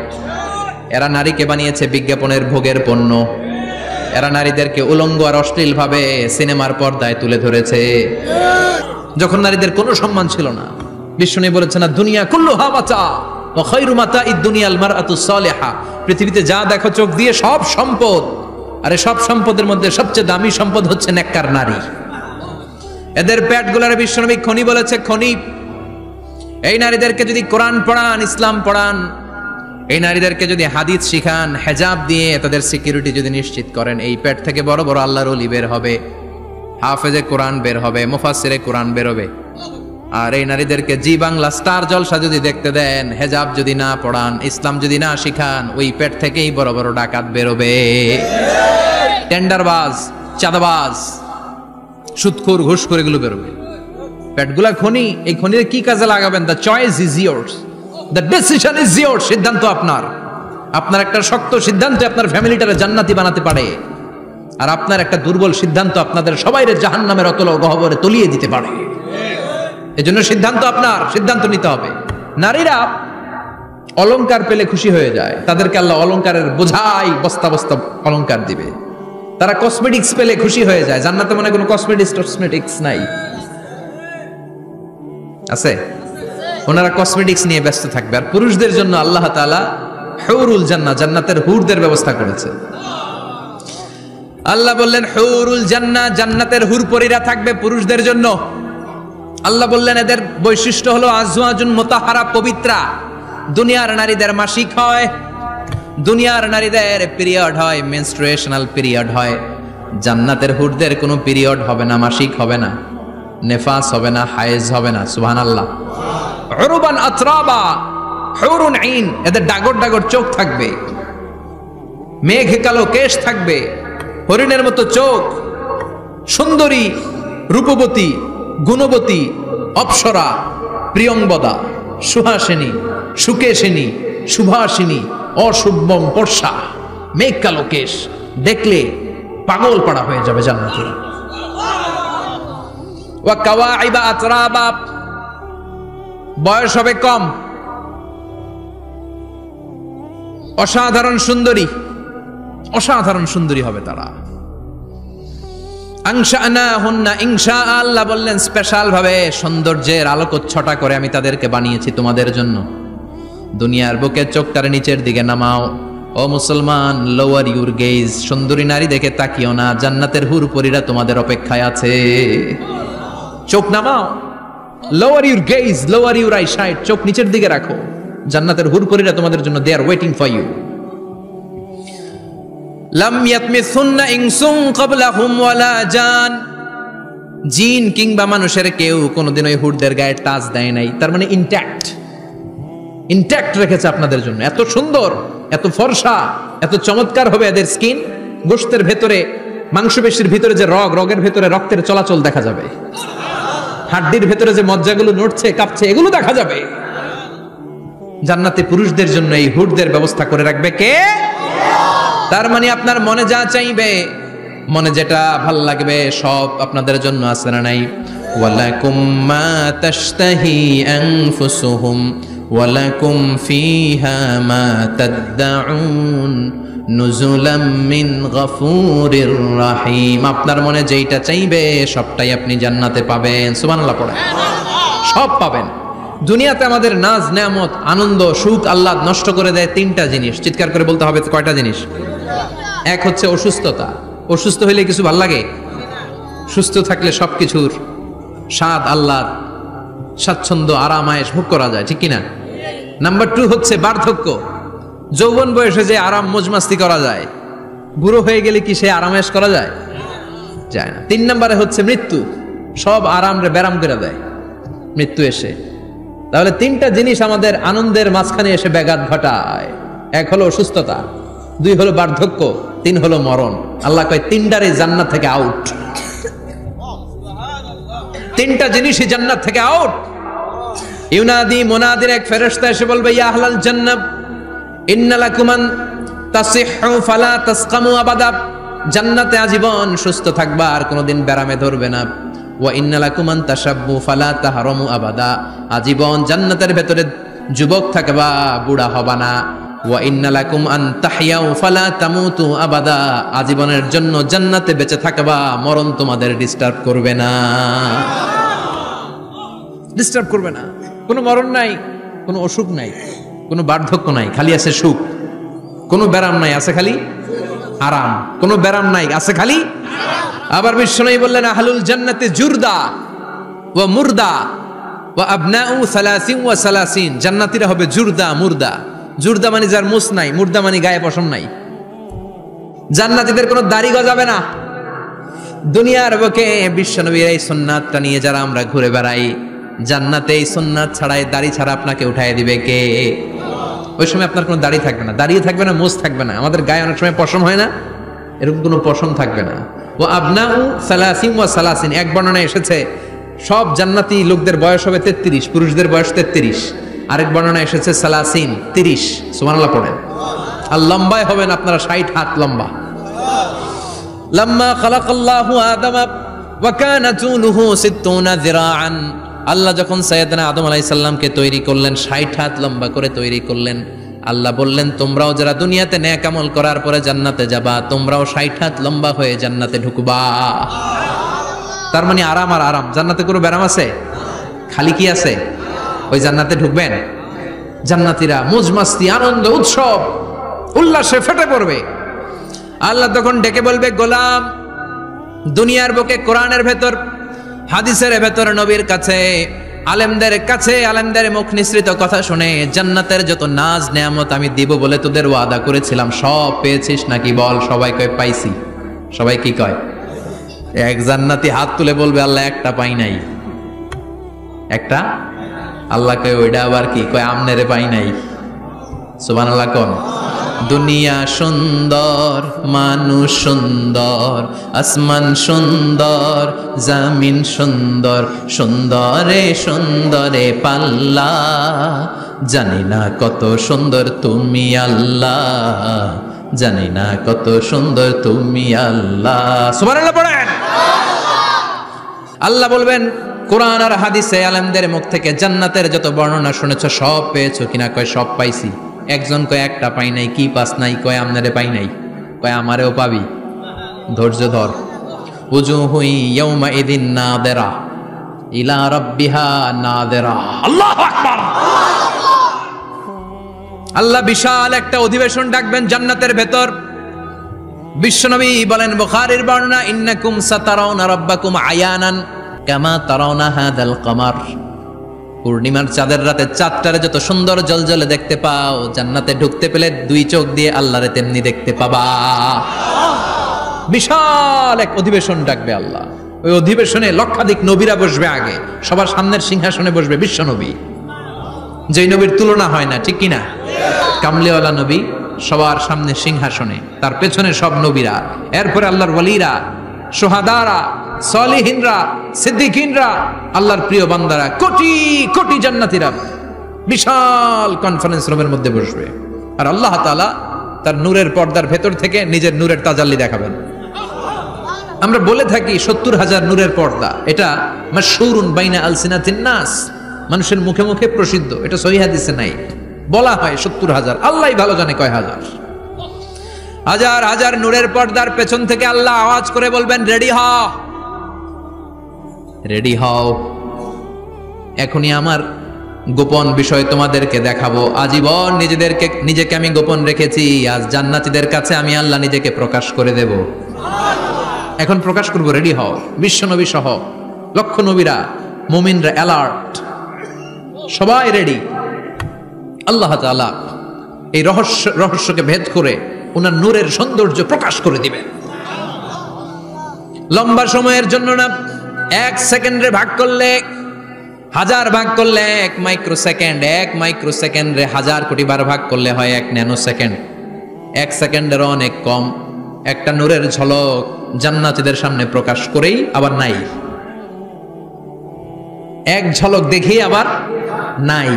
এরা নারীকে বানিয়েছে বিজ্ঞাপনের ভোগের পণ্য। এরা নারীদেরকে উলঙ্গ আর অশ্লীল ভাবে সিনেমার পর্দায় তুলে ধরেছে, যখন নারীদের কোনো সম্মান ছিল না। বিষ্ণু বলেছেন না, দুনিয়া কুল্লুহা মাতা ওয়া খায়রু মাতা'id দুনিয়াল মারআতুস সালিহা। পৃথিবীতে যা দেখো চোখ দিয়ে সব সম্পদ, আরে সব সম্পদের মধ্যে সবচেয়ে দামি সম্পদ হচ্ছে নেককার নারী। এদের পেটগুলার বিশ্বনবী খনি বলেছে, খনি। এই নারীদেরকে যদি কোরআন পড়ান, ইসলাম পড়ান, এই নারীদেরকে যদি হাদিস শিখান, হেজাব দিয়ে তাদের সিকিউরিটি যদি নিশ্চিত করেন, এই পেট থেকে বড় বড় আল্লাহর ওলি বের হবে, হাফেজে কোরআন বের হবে, মুফাসসিরে কোরআন বের হবে। আর এই নারীদেরকে জি বাংলা স্টার জলসা যদি দেখতে দেন, হেজাব যদি না পড়ান, ইসলাম যদি না শিখান, ওই পেট থেকেই বড় বড় ডাকাত বেরোবে, টেন্ডারবাজ, চাঁদাবাজ, সুদখোর, ঘুষখোর, এগুলো বেরোবে। পেটগুলা খনি, এই খনিতে কি কাজে লাগাবেন? The choice is years, the decision is years. সিদ্ধান্ত আপনার। আপনার একটা শক্ত সিদ্ধান্ত আপনার ফ্যামিলিটারে জান্নাতি বানাতে পারে, আর আপনার একটা দুর্বল সিদ্ধান্ত আপনাদের সবাইরে জাহান্নামের অতল গহ্বরে তলিয়ে দিতে পারে। এজন্য সিদ্ধান্ত আপনার, সিদ্ধান্ত নিতে হবে। নারীরা অলংকার পেলে খুশি হয়ে যায়, তাদেরকে আল্লাহ অলংকারের বোঝাই বস্তা বস্তা অলংকার দিবে। তারা কসমেটিক্স পেলে খুশি হয়ে যায়। জান্নাতে মনে কোনো কসমেটিক্স নাই, আছে? ওনারা কসমেটিক্স নিয়ে ব্যস্ত থাকবে। আর পুরুষদের জন্য আল্লাহ তাআলা হুরুল জান্নাহ, জান্নাতের হুরদের ব্যবস্থা করেছে। আল্লাহ বললেন হুরুল জান্নাহ, জান্নাতের হুরপরীরা থাকবে পুরুষদের জন্য। আল্লাহ বললেন এদের বৈশিষ্ট্য হলো আজওয়াজুন মুতাহহারা, পবিত্রা। দুনিয়ার নারীদের মাসিক হয়, দুনিয়ার নারীদের পিরিয়ড হয়, মেনস্ট্রুয়েশনাল পিরিয়ড হয়। জান্নাতের হুরদের কোনো পিরিয়ড হবে না, মাসিক হবে না, নেফাস হবে না, হায়েজ হবে না। সুবহানাল্লাহ। উরবান আতরাবা, হুরুন আইন, এদের ডাগর ডাগর চোখ থাকবে, মেঘ কালো কেশ থাকবে, হরিণের মতো চোখ, সুন্দরী, রূপবতী, গুণবতী, অপ্সরা, প্রিয়ংবদা, সুহাসিনী, সুকেশিনী, সুভাষিনী, অশুভম পর্ষা, মেঘ কালো কেশ, দেখলে পাগল পাড়া হয়ে যাবে জান্নাতীরা। ওয়া কাওয়াইবা আতরাবা, বয়স হবে কম, অসাধারণ সুন্দরী, অসাধারণ সুন্দরী হবে তারা। আনশানাহুন্না ইনশা, আল্লাহ বললেন স্পেশাল ভাবে সৌন্দর্যের আলোকচ্ছটা করে আমি তাদেরকে বানিয়েছি তোমাদের জন্য। দুনিয়ার বুকে চোখটারে নিচের দিকে নামাও। ও মুসলমান, লোয়ার ইউর গেজ, সুন্দরী নারী দেখে তাকিও না, জান্নাতের হুরপরীরা তোমাদের অপেক্ষায় আছে। চোখ নামাও, lower your gaze, lower your eyesight, চোখ নিচের দিকে রাখো। জান্নাতের হুরপরীরা তোমাদের জন্য, they are waiting for you. লাম ইয়াতমিসুন্না ইনসুন ক্বাবলাহুম ওয়ালা জান, জিন কিংবা মানুষের কেউ কোনোদিন ওই হুরদের গায়ে টাচ দেয় নাই। তার মানে ইনট্যাক্ট রেখেছে আপনাদের জন্য। এত সুন্দর, এত ফর্সা, এত চমৎকার হবে এদের স্কিন। গোশতের ভেতরে, মাংসপেশির ভিতরে যে রগের ভেতরে রক্তের চলাচল দেখা যাবে, হাড্ডির ভেতরে যে মজ্জাগুলো নড়ছে কাঁপছে এগুলো দেখা যাবে। জান্নাতে পুরুষদের জন্য এই হুরদের ব্যবস্থা করে রাখবে কে? তার মানে আপনার মনে যা চাইবে, মনে যেটা ভাল লাগবে সব আপনাদের জন্য আছে না নাই? ওয়ালাকুম মা তাশতাহি আনফুসুহুম ওয়ালাকুম ফিহা মা তাদউন নুজুলাম মিন গফুরির রহিম। আপনার মনে যেইটা চাইবে সবটাই আপনি জান্নাতে পাবেন। সুবহানাল্লাহ পড়েন। সব পাবেন। দুনিয়াতে আমাদের নাজ নেয়ামত, আনন্দ, সুখ আল্লাহ নষ্ট করে দেয় তিনটা জিনিস। চিৎকার করে বলতে হবে কয়টা জিনিস? এক হচ্ছে অসুস্থতা। অসুস্থ হইলে কিছু ভাল লাগে? সুস্থ থাকলে সবকিছুর স্বাদ, আল্লাহর স্বাচ্ছন্দ্য, আরাম, আয়েশ ভোগ করা যায়, ঠিক কিনা? নাম্বার 2 হচ্ছে বার্ধক্য। যৌবন বয়সে যে আরাম মজমাস্তি করা যায়, বুড়ো হয়ে গেলে কি সে আরামেশ করা যায়? যায় না। 3 নম্বরে হচ্ছে মৃত্যু, সব আরাম রে ব্যারাম করে দেয় মৃত্যু এসে। তাহলে 3টা জিনিস আমাদের আনন্দের মাঝখানে এসে ব্যাঘাত ঘটায়। 1 হলো অসুস্থতা, 2 হলো বার্ধক্য, 3 হলো মরণ। আল্লাহ কয় 3টারই জান্নাত থেকে আউট। 3টা জিনিসই জান্নাত থেকে আউট। ইউনাদি মুনাদির এক ফেরেশতা এসে বলবে, ইয়া আহলাল জান্নাহ ইন্না লাকুম আন তাসিহু ফালা তাসকামু আবাদা। জান্নাতে আজীবন সুস্থ থাকবা, আর কোনোদিন ব্যারামে ধরবে না। ওয়া ইন্না লাকুম আন তাশাব্বু ফালা তাহরামু আবাদা। আজীবন জান্নাতের ভেতরে যুবক থাকবা, বুড়া হবা না। ওয়া ইন্না লাকুম আন তাহইয়াউ ফালা তামুতু আবাদা। আজীবনের জন্য জান্নাতে বেঁচে থাকবা, মরণ তোমাদের ডিস্টার্ব করবে না। ডিস্টার্ব করবে না। কোনো মরণ নাই, কোনো অসুখ নাই, কোনো বার্ধক্য নাই, খালি আছে সুখ। কোনো ব্যারাম নাই, আছে খালি আরাম। কোনো ব্যারাম নাই, আছে খালি। আবার বিশ্বনবী বললেন, আহলুল জান্নাতে জুরদা ওয়া মুরদা ওয়া আবনাউ 30 ওয়া 30। জান্নাতীরা হবে জুরদা মুরদা। জুরদা মানে যার মুছ নাই, মুরদা মানে গায়ে পশম নাই। জান্নাতীদের কোনো দাড়ি গজাবে না। দুনিয়ার বুকে বিশ্বনবীর এই সুন্নাতটা নিয়ে যারা আমরা ঘুরে বেড়াই, জান্নাতে এই সুন্নাত ছাড়াই দাড়ি ছাড়া আপনাকে উঠায় দিবে কে? ওই সময় আপনার কোনো দাড়ি থাকবে না, দাড়িয়ে থাকবে না, মুছ থাকবে না। আমাদের গায়ে অনেক সময় পশম হয় না, এরকম কোনো পশম থাকবে না। ও আবনাউ 30 ওয়া 30। এক বর্ণনায় এসেছে সব জান্নাতি লোকদের বয়স হবে 33, পুরুষদের বয়স 33। আরেক বর্ণনায় এসেছে 30। সুবহানাল্লাহ পড়েন। আর লম্বায় হবেন আপনারা 60 হাত লম্বা। লাম্মা খালাকাল্লাহু আদামা ওয়া কানা তুলুহু 60 যিরাআন। আল্লাহ যখন সাইয়েদনা আদম আলাইহিস সালামকে তৈরি করলেন, 60 হাত লম্বা করে তৈরি করলেন। আল্লাহ বললেন, তোমরাও যারা দুনিয়াতে নেক আমল করার পরে জান্নাতে যাবা, তোমরাও 60 হাত লম্বা হয়ে জান্নাতে ঢুকবা। তার মানে আরাম আর আরাম। জান্নাতে কোনো ব্যারাম আছে? খালি কি আছে? ওই জান্নাতে ঢুকবেন, জান্নাতীরা মজমাস্তি, আনন্দ, উৎসব, উল্লাসে ফেটে পড়বে। আল্লাহ তখন ডেকে বলবে, গোলাম, দুনিয়ার বুকে কোরআনের ভেতর, হাদিসের ভেতর, নবীর কাছে, আলেমদের কাছে, আলেমদের মুখ নিঃসৃত কথা শুনে জান্নাতের যত নাজ নেয়ামত আমি দিব বলে তোদের ওয়াদা করেছিলাম, সব পেয়েছিস নাকি বল? সবাই কয় পাইছি। সবাই কি কয়? এক জান্নাতি হাত তুলে বলবে, আল্লাহ একটা পাই নাই। একটা? আল্লাহ কয় ওইটা আবার কি? কয় আমনেরে পাই নাই। সুবহানাল্লাহ কোন? দুনিয়া সুন্দর, মানুষ সুন্দর, আসমান সুন্দর, জামিন সুন্দর, সুন্দরে সুন্দরে পাল্লা, জানি না কত সুন্দর তুমি আল্লাহ, জানি না কত সুন্দর তুমি আল্লাহ। সুবহানাল্লাহ পড়েন। আল্লাহ বলবেন কোরআন আর হাদিসে আলেমদের মুখ থেকে জান্নাতের যত বর্ণনা শুনেছো সব পেয়েছো কিনা? কয় সব পাইছি। একজন কয় একটা পাই নাই। কি পাস নাই? কয় আমনারে পাই নাই। কয় আমারেও পাবি, ধৈর্য ধর। উজুহু ইয়াউমা ইদিন নাদিরা ইলা রাব্বিহা নাদিরা। আল্লাহু আকবার। আল্লাহ বিশাল একটা অধিবেশন ডাকবেন জান্নাতের ভেতর। বিশ্বনবী বলেন, বুখারীর বর্ণনা, ইন্নাকুম সাতারাউনা রাব্বাকুম আয়ানান কামা তারাউনা হাদাল কমার। পূর্ণিমার চাঁদের রাতে চাঁদটারে যত সুন্দর জলজলে দেখতে পাও, জান্নাতে ঢুকতে পেলে 2 চোখ দিয়ে আল্লাহরে তেমনি দেখতে পাবা। বিশাল এক অধিবেশন ডাকবে আল্লাহ। ওই অধিবেশনে লক্ষাধিক নবীরা বসবে। আগে সবার সামনের সিংহাসনে বসবে বিশ্বনবী, যেই নবীর তুলনা হয় না, ঠিক কিনা? কামলিওয়ালা নবী সবার সামনে সিংহাসনে, তার পেছনে সব নবীরা, এরপরে আল্লাহর ওয়ালিরা, শুহাদারা, সালিহিনরা, সিদ্দিকিনরা, আল্লাহর প্রিয় বান্দারা, কোটি কোটি জান্নাতীরা বিশাল কনফারেন্স রুমের মধ্যে বসবে। আর আল্লাহ তাআলা তার নূরের পর্দার ভেতর থেকে নিজের নূরের তাজাল্লি দেখাবেন। আমরা বলে থাকি 70,000 নূরের পর্দা, এটা মাশহুরুন বাইনা আলসিনাতিন নাস, মানুষের মুখে মুখে প্রসিদ্ধ। এটা সহিহ হাদিসে নাই, বলা হয় 70,000, আল্লাহই ভালো জানে কয় হাজার। হাজার হাজার নূরের পর্দার পেছন থেকে আল্লাহ আওয়াজ করে বলবেন, রেডি হও, রেডি হও, এখনই আমার গোপন বিষয় তোমাদেরকে দেখাবো। আজীবন নিজেকে আমি গোপন রেখেছি, আজ জান্নাতীদের কাছে আমি আল্লাহ নিজেকে প্রকাশ করে দেব। এখন প্রকাশ করব, রেডি হও। বিশ্বনবী সহ লক্ষ নবীরা, মুমিনরা অ্যালার্ট, সবাই রেডি। আল্লাহ তাআলা এই রহস্যকে ভেদ করে ওনার নূরের সৌন্দর্য প্রকাশ করে দিবেন। লম্বা সময়ের জন্য না, 1 সেকেন্ডে ভাগ করলে, 1000 ভাগ করলে 1 মাইক্রোসেকেন্ড, 1 মাইক্রোসেকেন্ডে 1000 কোটি বার ভাগ করলে হয় 1 ন্যানো সেকেন্ড। 1 সেকেন্ডেরও অনেক কম একটা নূরের ঝলক জান্নাতীদের সামনে প্রকাশ করেই আবার নাই। এক ঝলক দেখেই আবার নাই।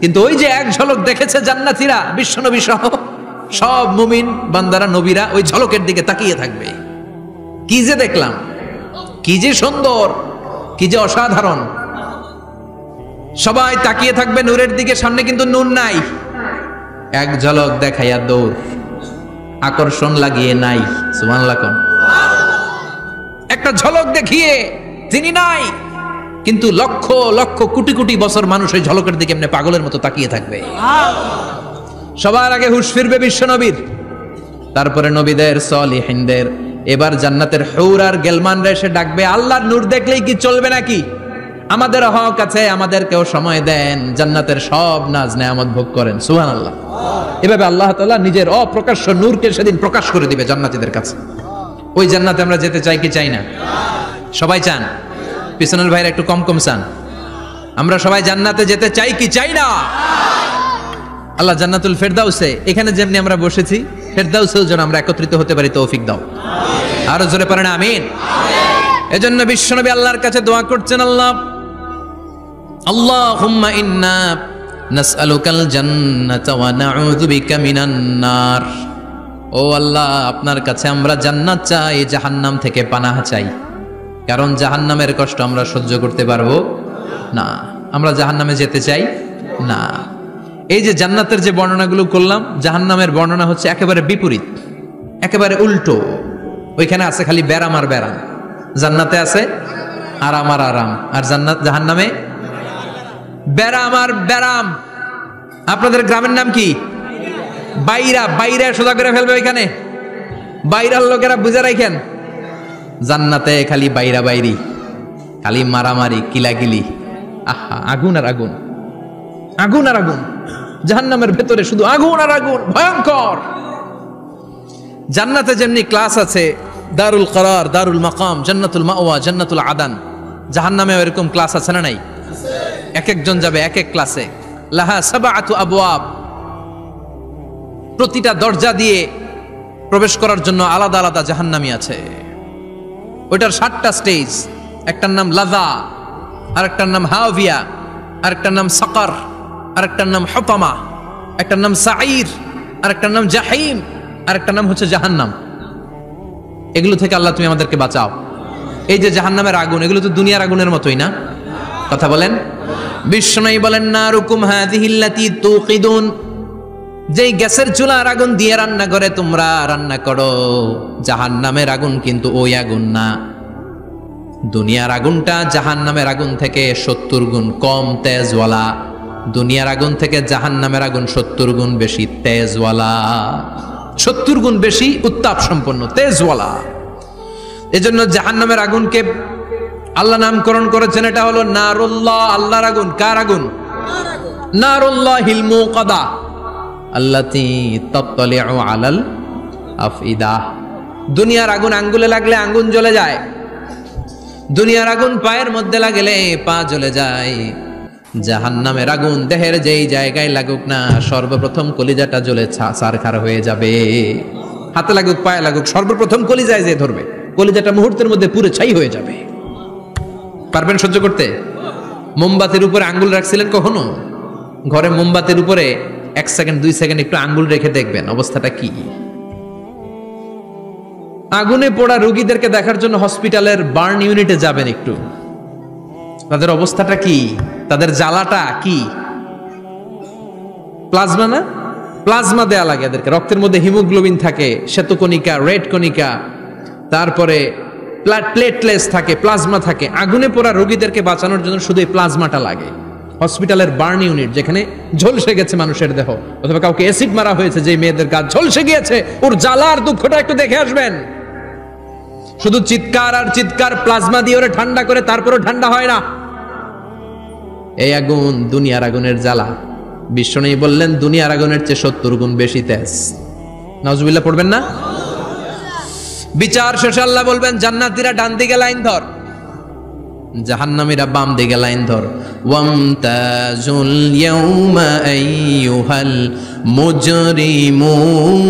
কিন্তু ওই যে এক ঝলক দেখেছে জান্নাতীরা, বিশ্বনবী সহ সব মুমিন বান্দারা, নবীরা ওই ঝলকের দিকে তাকিয়ে থাকবে। কি যে দেখলাম, কি যে সুন্দর, কি যে অসাধারণ। সবাই তাকিয়ে থাকবে নূরের দিকে, সামনে কিন্তু নূর নাই। এক ঝলক দেখাইয়া দৌড়, আকর্ষণ লাগিয়ে নাই। সুবহানাল্লাহ। একটা ঝলক দেখিয়ে তিনি নাই, কিন্তু লক্ষ লক্ষ কোটি কোটি বছর মানুষ ওই ঝলকের দিকে এমনি পাগলের মতো তাকিয়ে থাকবে। সবার আগে হুঁশ ফিরবে বিশ্বনবীর, তারপরে নবীদের, সলিহিনদের। এবার জান্নাতের হুর আর গেলমানরা এসে ডাকবে, আল্লাহর নূর দেখলেই কি চলবে নাকি? আমাদের হক আছে, আমাদেরকেও সময় দেন, জান্নাতের সব নাজ নেয়ামত ভোগ করেন। সুবহানাল্লাহ। এভাবে আল্লাহ তাআলা নিজের অপ্রকাশ্য নূরকে সেদিন প্রকাশ করে দিবে জান্নাতীদের কাছে। ওই জান্নাতে আমরা যেতে চাই কি চাই না? সবাই চান? পিছনের ভাইরা একটু কম কম চান। আমরা সবাই জান্নাতে যেতে চাই কি চাই না? আল্লাহ জান্নাতুল ফেরদাউসে, এখানে যেমনি আমরা বসেছি, ফেরদাউসেও যেন আমরা একত্রিত হতে পারি, তৌফিক দাও। আরো জোরে পড়েন আমিন। এজন্য বিশ্বনবী আল্লাহর কাছে দোয়া করছেন, আল্লাহুম্মা ইন্না নাসআলুকাল জান্নাতা ওয়া নাউযু বিকা মিনান নার। ও আল্লাহ, আপনার কাছে আমরা জান্নাত চাই, জাহান্নাম থেকে পানাহ চাই। কারণ জাহান্নামের কষ্ট আমরা সহ্য করতে পারবো না, আমরা জাহান্নামে যেতে চাই না। এই যে জান্নাতের যে বর্ণনাগুলো করলাম, জাহান্নামের বর্ণনা হচ্ছে একেবারে বিপরীত, একেবারে উল্টো। ওইখানে আছে খালি ব্যারাম আর ব্যারাম, জান্নাতে আছে আরাম আর আরাম। আর জাহান্নামে ব্যারাম আর ব্যারাম। আপনাদের গ্রামের নাম কি? বাইরা। বাইরা সোজা করে ফেলবে ওইখানে, বাইরার লোকেরা বুঝে রাখেন। জান্নাতে খালি বাইরা বাইরি, খালি মারামারি, কিলাকিলি। আহা, আগুন আর আগুন, আগুন আর আগুন। জাহান্নামের ভেতরে শুধু আগুন আর আগুন, ভয়ঙ্কর। জান্নাতে যেমনি ক্লাস আছে, দারুল করার, দারুল মাকাম, জান্নাতুল মাওয়া, জান্নাতুল আদান, জাহান্নামেও এরকম ক্লাস আছে না নাই? এক একজন যাবে এক এক ক্লাসে। লাহা সাবআতু আবওয়াব, প্রতিটা দরজা দিয়ে প্রবেশ করার জন্য আলাদা আলাদা জাহান্নামী আছে। ওইটার 7টা স্টেজ। একটার নাম লাযা, আরেকটার নাম হাওভিয়া, আরেকটার নাম সাকার, আরেকটার নাম হুতামা, একটার নাম সাঈর, আরেকটার নাম জাহিম, আরেকটার নাম হচ্ছে জাহান্নাম। এগুলো থেকে আল্লাহ তুমি আমাদেরকে বাঁচাও। এই যে জাহান্নামের আগুন, এগুলো তো দুনিয়ার আগুনের মতোই না? কথা বলেন। বিশ্বনবী বলেন, নারুকুম হাযিহিল্লাতী তুকিদুন, যেই গ্যাসের চুলার আগুন দিয়ে রান্না করে তোমরা রান্না করো, জাহান্নামের আগুন কিন্তু ওই আগুন না। দুনিয়ার আগুনটা জাহান্নামের আগুন থেকে 70 গুণ কম তেজওয়ালা। দুনিয়ার আগুন থেকে জাহান্নামের আগুন 70 গুণ বেশি তেজওয়ালা, 70 গুণ বেশি উত্তাপ সম্পন্ন, তেজওয়ালা। এজন্য জাহান্নামের আগুনকে আল্লাহ নামকরণ করেছেন, এটা হলো নারুল্লাহ, আল্লাহর আগুন। কার আগুন? নারুল্লাহিল মুকাদা আল্লাতী তাত্তালিউ আলাল আফইদা। দুনিয়ার আগুন আঙ্গুলে লাগলে আঙ্গুল জ্বলে যায়, দুনিয়ার আগুন পায়ের মধ্যে লাগলে পা জ্বলে যায়। জাহান্নামের আগুন দেহের যেই জায়গায় লাগুক না, সর্বপ্রথম কলিজাটা জ্বলে ছারখার হয়ে যাবে। হাতে লাগুক, পায়ে লাগুক, সর্বপ্রথম কলিজায় যে ধরবে, কলিজাটা মুহূর্তের মধ্যে পুরো ছাই হয়ে যাবে। পারবেন সহ্য করতে? মোমবাতির উপরে আঙ্গুল রাখছিলেন কখনো? ঘরে মোমবাতির উপরে 1 সেকেন্ড 2 সেকেন্ড একটু আঙ্গুল রেখে দেখবেন অবস্থাটা কি। আগুনে পোড়া রোগীদেরকে দেখার জন্য হসপিটালের বার্ন ইউনিটে যাবেন, একটু তাদের অবস্থাটা কি, তাদের জ্বালাটা কি। প্লাজমা না, প্লাজমা দেয়া লাগে এদেরকে। রক্তের মধ্যে হিমোগ্লোবিন থাকে, শ্বেতকণিকা, রেড কণিকা, তারপরে প্লেটলেটস থাকে, প্লাজমা থাকে। আগুনে পোড়া রোগীদেরকে বাঁচানোর জন্য শুধু এই প্লাজমাটা লাগে। হসপিটালের বার্ন ইউনিট, যেখানে ঝলসে গেছে মানুষের দেহ, অথবা কাউকে অ্যাসিড মারা হয়েছে, যে মেয়েদের গা ঝলসে গিয়েছে, ওর জ্বালার দুঃখটা একটু দেখে আসবেন। শুধু চিৎকার আর চিৎকার, প্লাজমা দিয়ে ওরে ঠান্ডা করে, তারপরও ঠান্ডা হয় না। এই আগুন দুনিয়ার আগুনের জ্বালা। বিশ্বনবী বললেন দুনিয়ার আগুনের চেয়ে 70 গুণ বেশি তেজ। নাউজুবিল্লাহ পড়বেন না? বিচার শেষে আল্লাহ বলবেন জান্নাতীরা ডান দিকে লাইন ধর, জাহান্নামীরা বাম দিকে লাইন ধর। ওয়ামতাজুল ইয়াউমা আইয়ুহাল মুজরিমুন,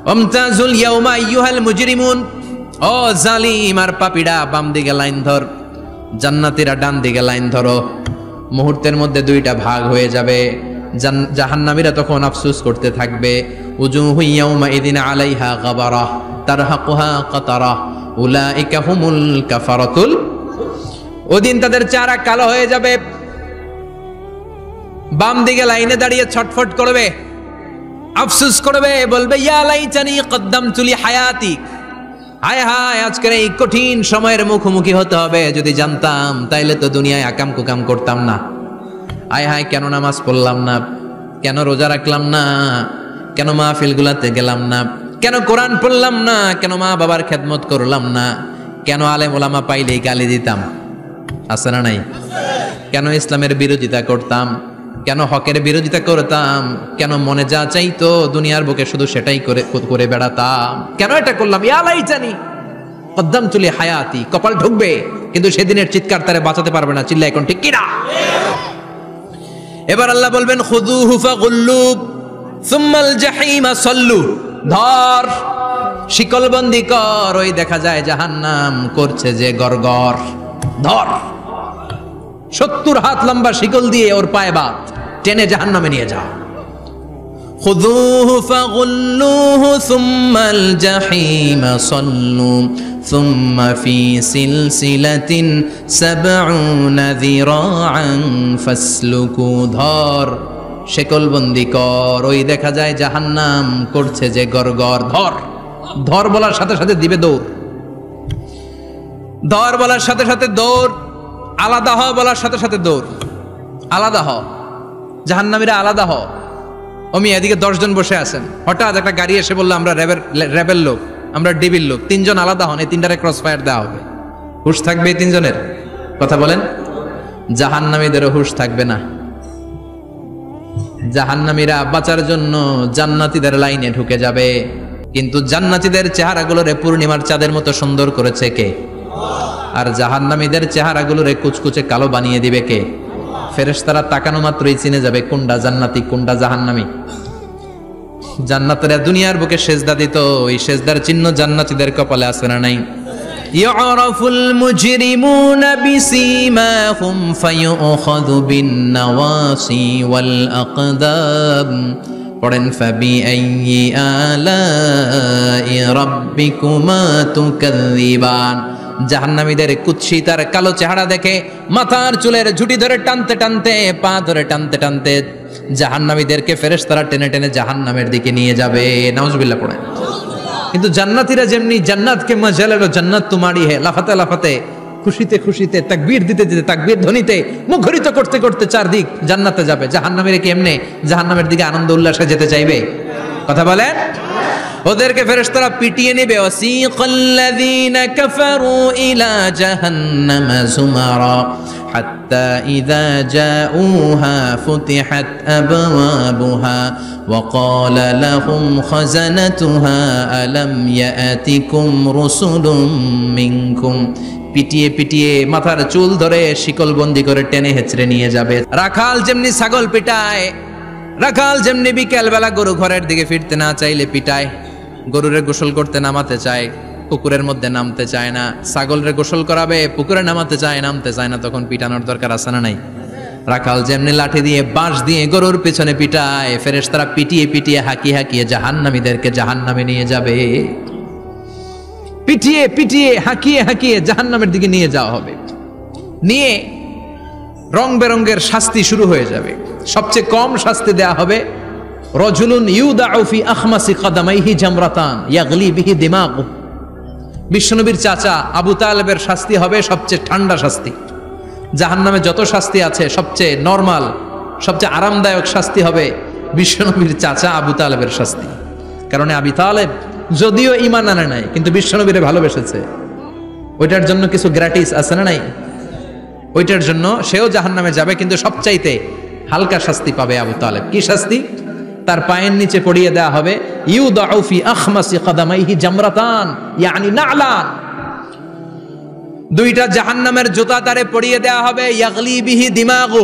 ওয়ামতাজুল ইয়াউমা আইয়ুহাল মুজরিমুন, ও জালিম আর পাপীরা বাম দিকে লাইন ধর, জান্নাতীরা ডান দিকে লাইন ধরো। মুহূর্তের মধ্যে দুইটা ভাগ হয়ে যাবে। জাহান্নামীরা তখন আফসোস করতে থাকবে, উজুহু ইয়াউমা ইদিন আলাইহা গাবারা তারহাকুহা কাতারা উলাইকা হুমুল কাফারাতুল। ওদিন তাদের চেহারা কালো হয়ে যাবে, বাম দিকে লাইনে দাঁড়িয়ে ছটফট করবে, আফসোস করবে, বলবে ইয়া লাইতানি কদ্দামতু লি হায়াতি, হায় হায় আজকের এই কঠিন সময়ের মুখোমুখি হতে হবে, যদি জানতাম তাইলে তো দুনিয়ায় আকাম কুকাম করতাম না। হায় হায় কেন নামাজ পড়লাম না, কেন রোজা রাখলাম না, কেন মাহফিলগুলাতে গেলাম না, কেন কোরআন পড়লাম না, কেন মা বাবার খেদমত করলাম না, কেন আলেম ওলামা পাইলেই গালি দিতাম, আছে না নাই? কেন ইসলামের বিরোধিতা করতাম, কেন হকের বিরোধিতা করতাম, কেন মনে যা চাইতো দুনিয়ার বুকে শুধু সেটাই করে বেড়াতাম, কেন এটা করলাম? ইয়া লাইতানি কদ্দামতু লি হায়াতি, কপাল ঢুকবে কিন্তু সেদিনের চিৎকার তারে বাঁচাতে পারবে না। চিল্লা এখন ঠিক কিনা? এবার আল্লাহ বলবেন খুযুহু ফাগুল্লু সুম্মাল জাহিমা সাল্লু, ধর শিকলবন্দি কর, ওই দেখা যায় জাহান্নাম করছে যে গরগর, ধর 70 হাত লম্বা শিকল দিয়ে ওর পায়ে বাঁধ, টেনে জাহান্নামে নিয়ে যাও। খুযুহু ফাগুল্লুহু সুম্মাল জাহিমা সাল্লু সুম্মা ফি সিলসিলাতিন ৭০ যিরাআন ফাসলুকু, ধর শিকলবন্দি কর, ওই দেখা যায় জাহান্নাম করছে যে গরগর, ধর। ধর বলার সাথে সাথে দিবে দৌড়, ধর বলার সাথে সাথে দৌড়, আলাদা হ বলার সাথে সাথে দৌড়, আলাদা হ, জাহান্নামীরা আলাদা হ। অমি এদিকে 10 জন বসে আছেন, হঠাৎ একটা গাড়ি এসে বললো আমরা র্যাবের লোক, আমরা ডিবির লোক, 3 জন আলাদা হন, এই 3টারে ক্রস ফায়ার দেওয়া হবে। হুশ থাকবে এই 3 জনের? কথা বলেন। জাহান্নামীদেরও হুশ থাকবে না। জাহান্নামীরা বাঁচার জন্য জান্নাতীদের লাইনে ঢুকে যাবে, কিন্তু জান্নাতীদের চেহারাগুলোরে পূর্ণিমার চাঁদের মতো সুন্দর করেছে কে? আর জাহান্নামীদের চেহারাগুলোরে কুচকুচে কালো বানিয়ে দিবে কে? ফেরেশতারা তাকানো মাত্রই চিনে যাবে কোনটা জান্নাতি কোনটা জাহান্নামী। জান্নাতীরা দুনিয়ার বুকে সেজদা দিত, ওই সেজদার চিহ্ন জান্নাতীদের কপালে আছে না নাই? ইয়ারাফুল মুজরিমুনা বিসীমাহুম ফায়ুখাযু বিন নাওয়াসি ওয়াল আকদাম। পড়েন ফাবি আইয়ি আলাই রাব্বিকুমা তুকাযযিবান। জাহান্নামীদের কুৎসিত আর কালো চেহারা দেখে মাথার চুলের ঝুঁটি ধরে টানতে টানতে, পা ধরে টানতে টানতে জাহান্নামীদেরকে ফেরেশতারা টেনে টেনে জাহান্নামের দিকে নিয়ে যাবে। নাউজুবিল্লাহ পড়েন। কিন্তু জান্নাতীরা যেমনি জান্নাতকে মজালেরো জান্নাত তোমারি হে, লাফাতে লাফাতে খুশিতে খুশিতে তাকবীর দিতে দিতে তাকবীর ধ্বনিতে মুখরিত করতে করতে চারদিক জান্নাতে যাবে। জাহান্নামীরা কি এমনি জাহান্নামের দিকে আনন্দ উল্লাসে যেতে চাইবে? কথা বলেন। ওদেরকে ফেরেশতারা পিটিয়ে নেবে। ওয়াসিকাল্লাযীনা কাফারু ইলা জাহান্নামা যুমারা হাত্তা ইযা জাউহা ফুতিহাত আবওয়াবুহা ওয়া ক্বালা লাহুম খাযানাতুহা আলাম ইয়াতিকুম রুসুলুম মিনকুম। পিটিয়ে পিটিয়ে মাথার চুল ধরে শিকলবন্দি করে টেনে হেঁচড়ে নিয়ে যাবে। রাখাল যেমনি ছাগল পিটায়, রাখাল যেমনি বিকেল বেলা গরু ঘরের দিকে ফিরতে না চাইলে পিটায়, গরুরে গোসল করতে নামাতে চায়, পুকুরের মধ্যে নামতে চায় না, ছাগলরে গোসল করাবে, পুকুরে নামাতে চায়, নামতে চায় না, তখন পিটানোর দরকার আছে না নাই? রাখাল যেমনি লাঠি দিয়ে বাঁশ দিয়ে গরুর পিছনে পিটায়, ফেরেশতারা পিটিয়ে পিটিয়ে হাঁকিয়ে হাঁকিয়ে জাহান্নামীদেরকে জাহান্নামে নিয়ে যাবে। পিটিয়ে পিটিয়ে হাঁকিয়ে হাঁকিয়ে জাহান্নামের দিকে নিয়ে যাওয়া হবে। নিয়ে রং বেরঙ্গের শাস্তি শুরু হয়ে যাবে। সবচেয়ে কম শাস্তি দেয়া হবে রজুলুন ইউদাউ ফি আখমাসি কদামাইহি জামরাতান ইয়াগলি বিহি দিমাগু। বিশ্বনবীর চাচা আবু তালেবের শাস্তি হবে সবচেয়ে ঠান্ডা শাস্তি। জাহান্নামে যত শাস্তি আছে সবচেয়ে নরমাল, সবচেয়ে আরামদায়ক শাস্তি হবে বিশ্বনবীর চাচা আবু তালেবের শাস্তি। কারণ আবু তালেব যদিও ঈমান আনে নাই, কিন্তু বিশ্বনবীরে ভালোবেসেছে। ওইটার জন্য কিছু গ্র্যাটিস আছে না নাই? ওইটার জন্য সেও জাহান্নামে যাবে, কিন্তু সবচাইতে হালকা শাস্তি পাবে আবু তালেব। কি শাস্তি? তার পায়ের নিচে পড়িয়ে দেয়া হবে ইউদাউ ফি আখমাসি কদামাইহি জামরাতান ইয়ানি নালান, দুইটা জাহান্নামের জুতা তারে পড়িয়ে দেয়া হবে, ইয়াগলি বিহি দিমাগু,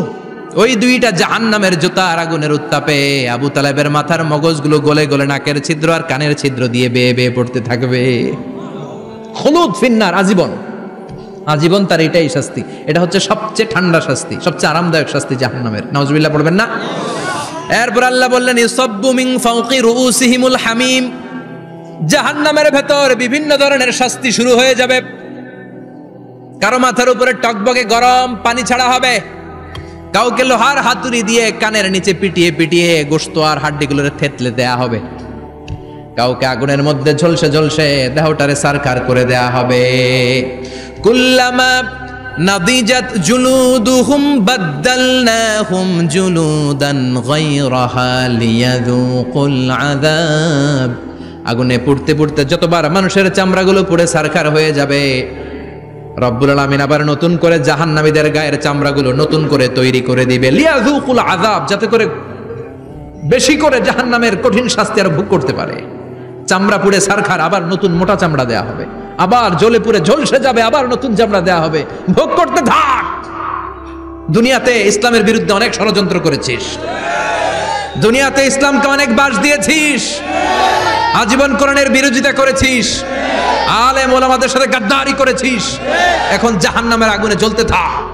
ওই দুইটা জাহান্নামের জুতার আগুনের উত্তাপে আবু তালেবের মাথার মগজগুলো গলে গলে নাকের ছিদ্র আর কানের ছিদ্র দিয়ে বেয়ে বেয়ে পড়তে থাকবে। খুলুদ ফিন্নার, আজীবন, আজীবন তার এটাই শাস্তি। এটা হচ্ছে সবচেয়ে ঠান্ডা শাস্তি, সবচেয়ে আরামদায়ক শাস্তি জাহান্নামের। নাউজুবিল্লাহ পড়বেন না? এরপর আল্লাহ বললেন ইসাব্বু মিন ফাওকি রুউসিহিমুল হামিম, জাহান্নামের ভেতর বিভিন্ন ধরনের শাস্তি শুরু হয়ে যাবে। কারো মাথার উপরে টকবকে গরম পানি ছাড়া হবে, কাউকে লোহার হাতুড়ি দিয়ে কানের নিচে পিটিয়ে পিটিয়ে গোশত আর হাড্ডিগুলোরে থেতলে দেয়া হবে, কাউকে আগুনের মধ্যে ঝলসে ঝলসে দেহটারে সারখার করে দেয়া হবে। কুল্লামা নাদিজাত জুলুদুহুম বাদদালনাহুম জুলুদান গায়রাহা লিয়াযুকুল আযাব, আগুনে পুড়তে পুড়তে যতবার মানুষের চামড়াগুলো পুড়ে সারখার হয়ে যাবে, রব্বুল আলামিন আবার নতুন করে জাহান্নামীদের গায়ের চামড়াগুলো নতুন করে তৈরি করে দিবে, লিয়াযুকুল আযাব, যাতে করে বেশি করে জাহান্নামের কঠিন শাস্তি আর ভোগ করতে পারে। চামড়া পুড়ে সারখার, আবার নতুন মোটা চামড়া দেয়া হবে, আবার জ্বলে পুড়ে ঝলসে যাবে, আবার নতুন চামড়া দেয়া হবে, ভোগ করতে থাক। দুনিয়াতে ইসলামের বিরুদ্ধে অনেক ষড়যন্ত্র করেছিস, দুনিয়াতে ইসলামকে অনেক বাস দিয়েছিস, আজীবন কোরআনের বিরোধিতা করেছিস, আলেম ওলামাদের সাথে গাদ্দারি করেছিস, এখন জাহান্নামের আগুনে জ্বলতে থাক।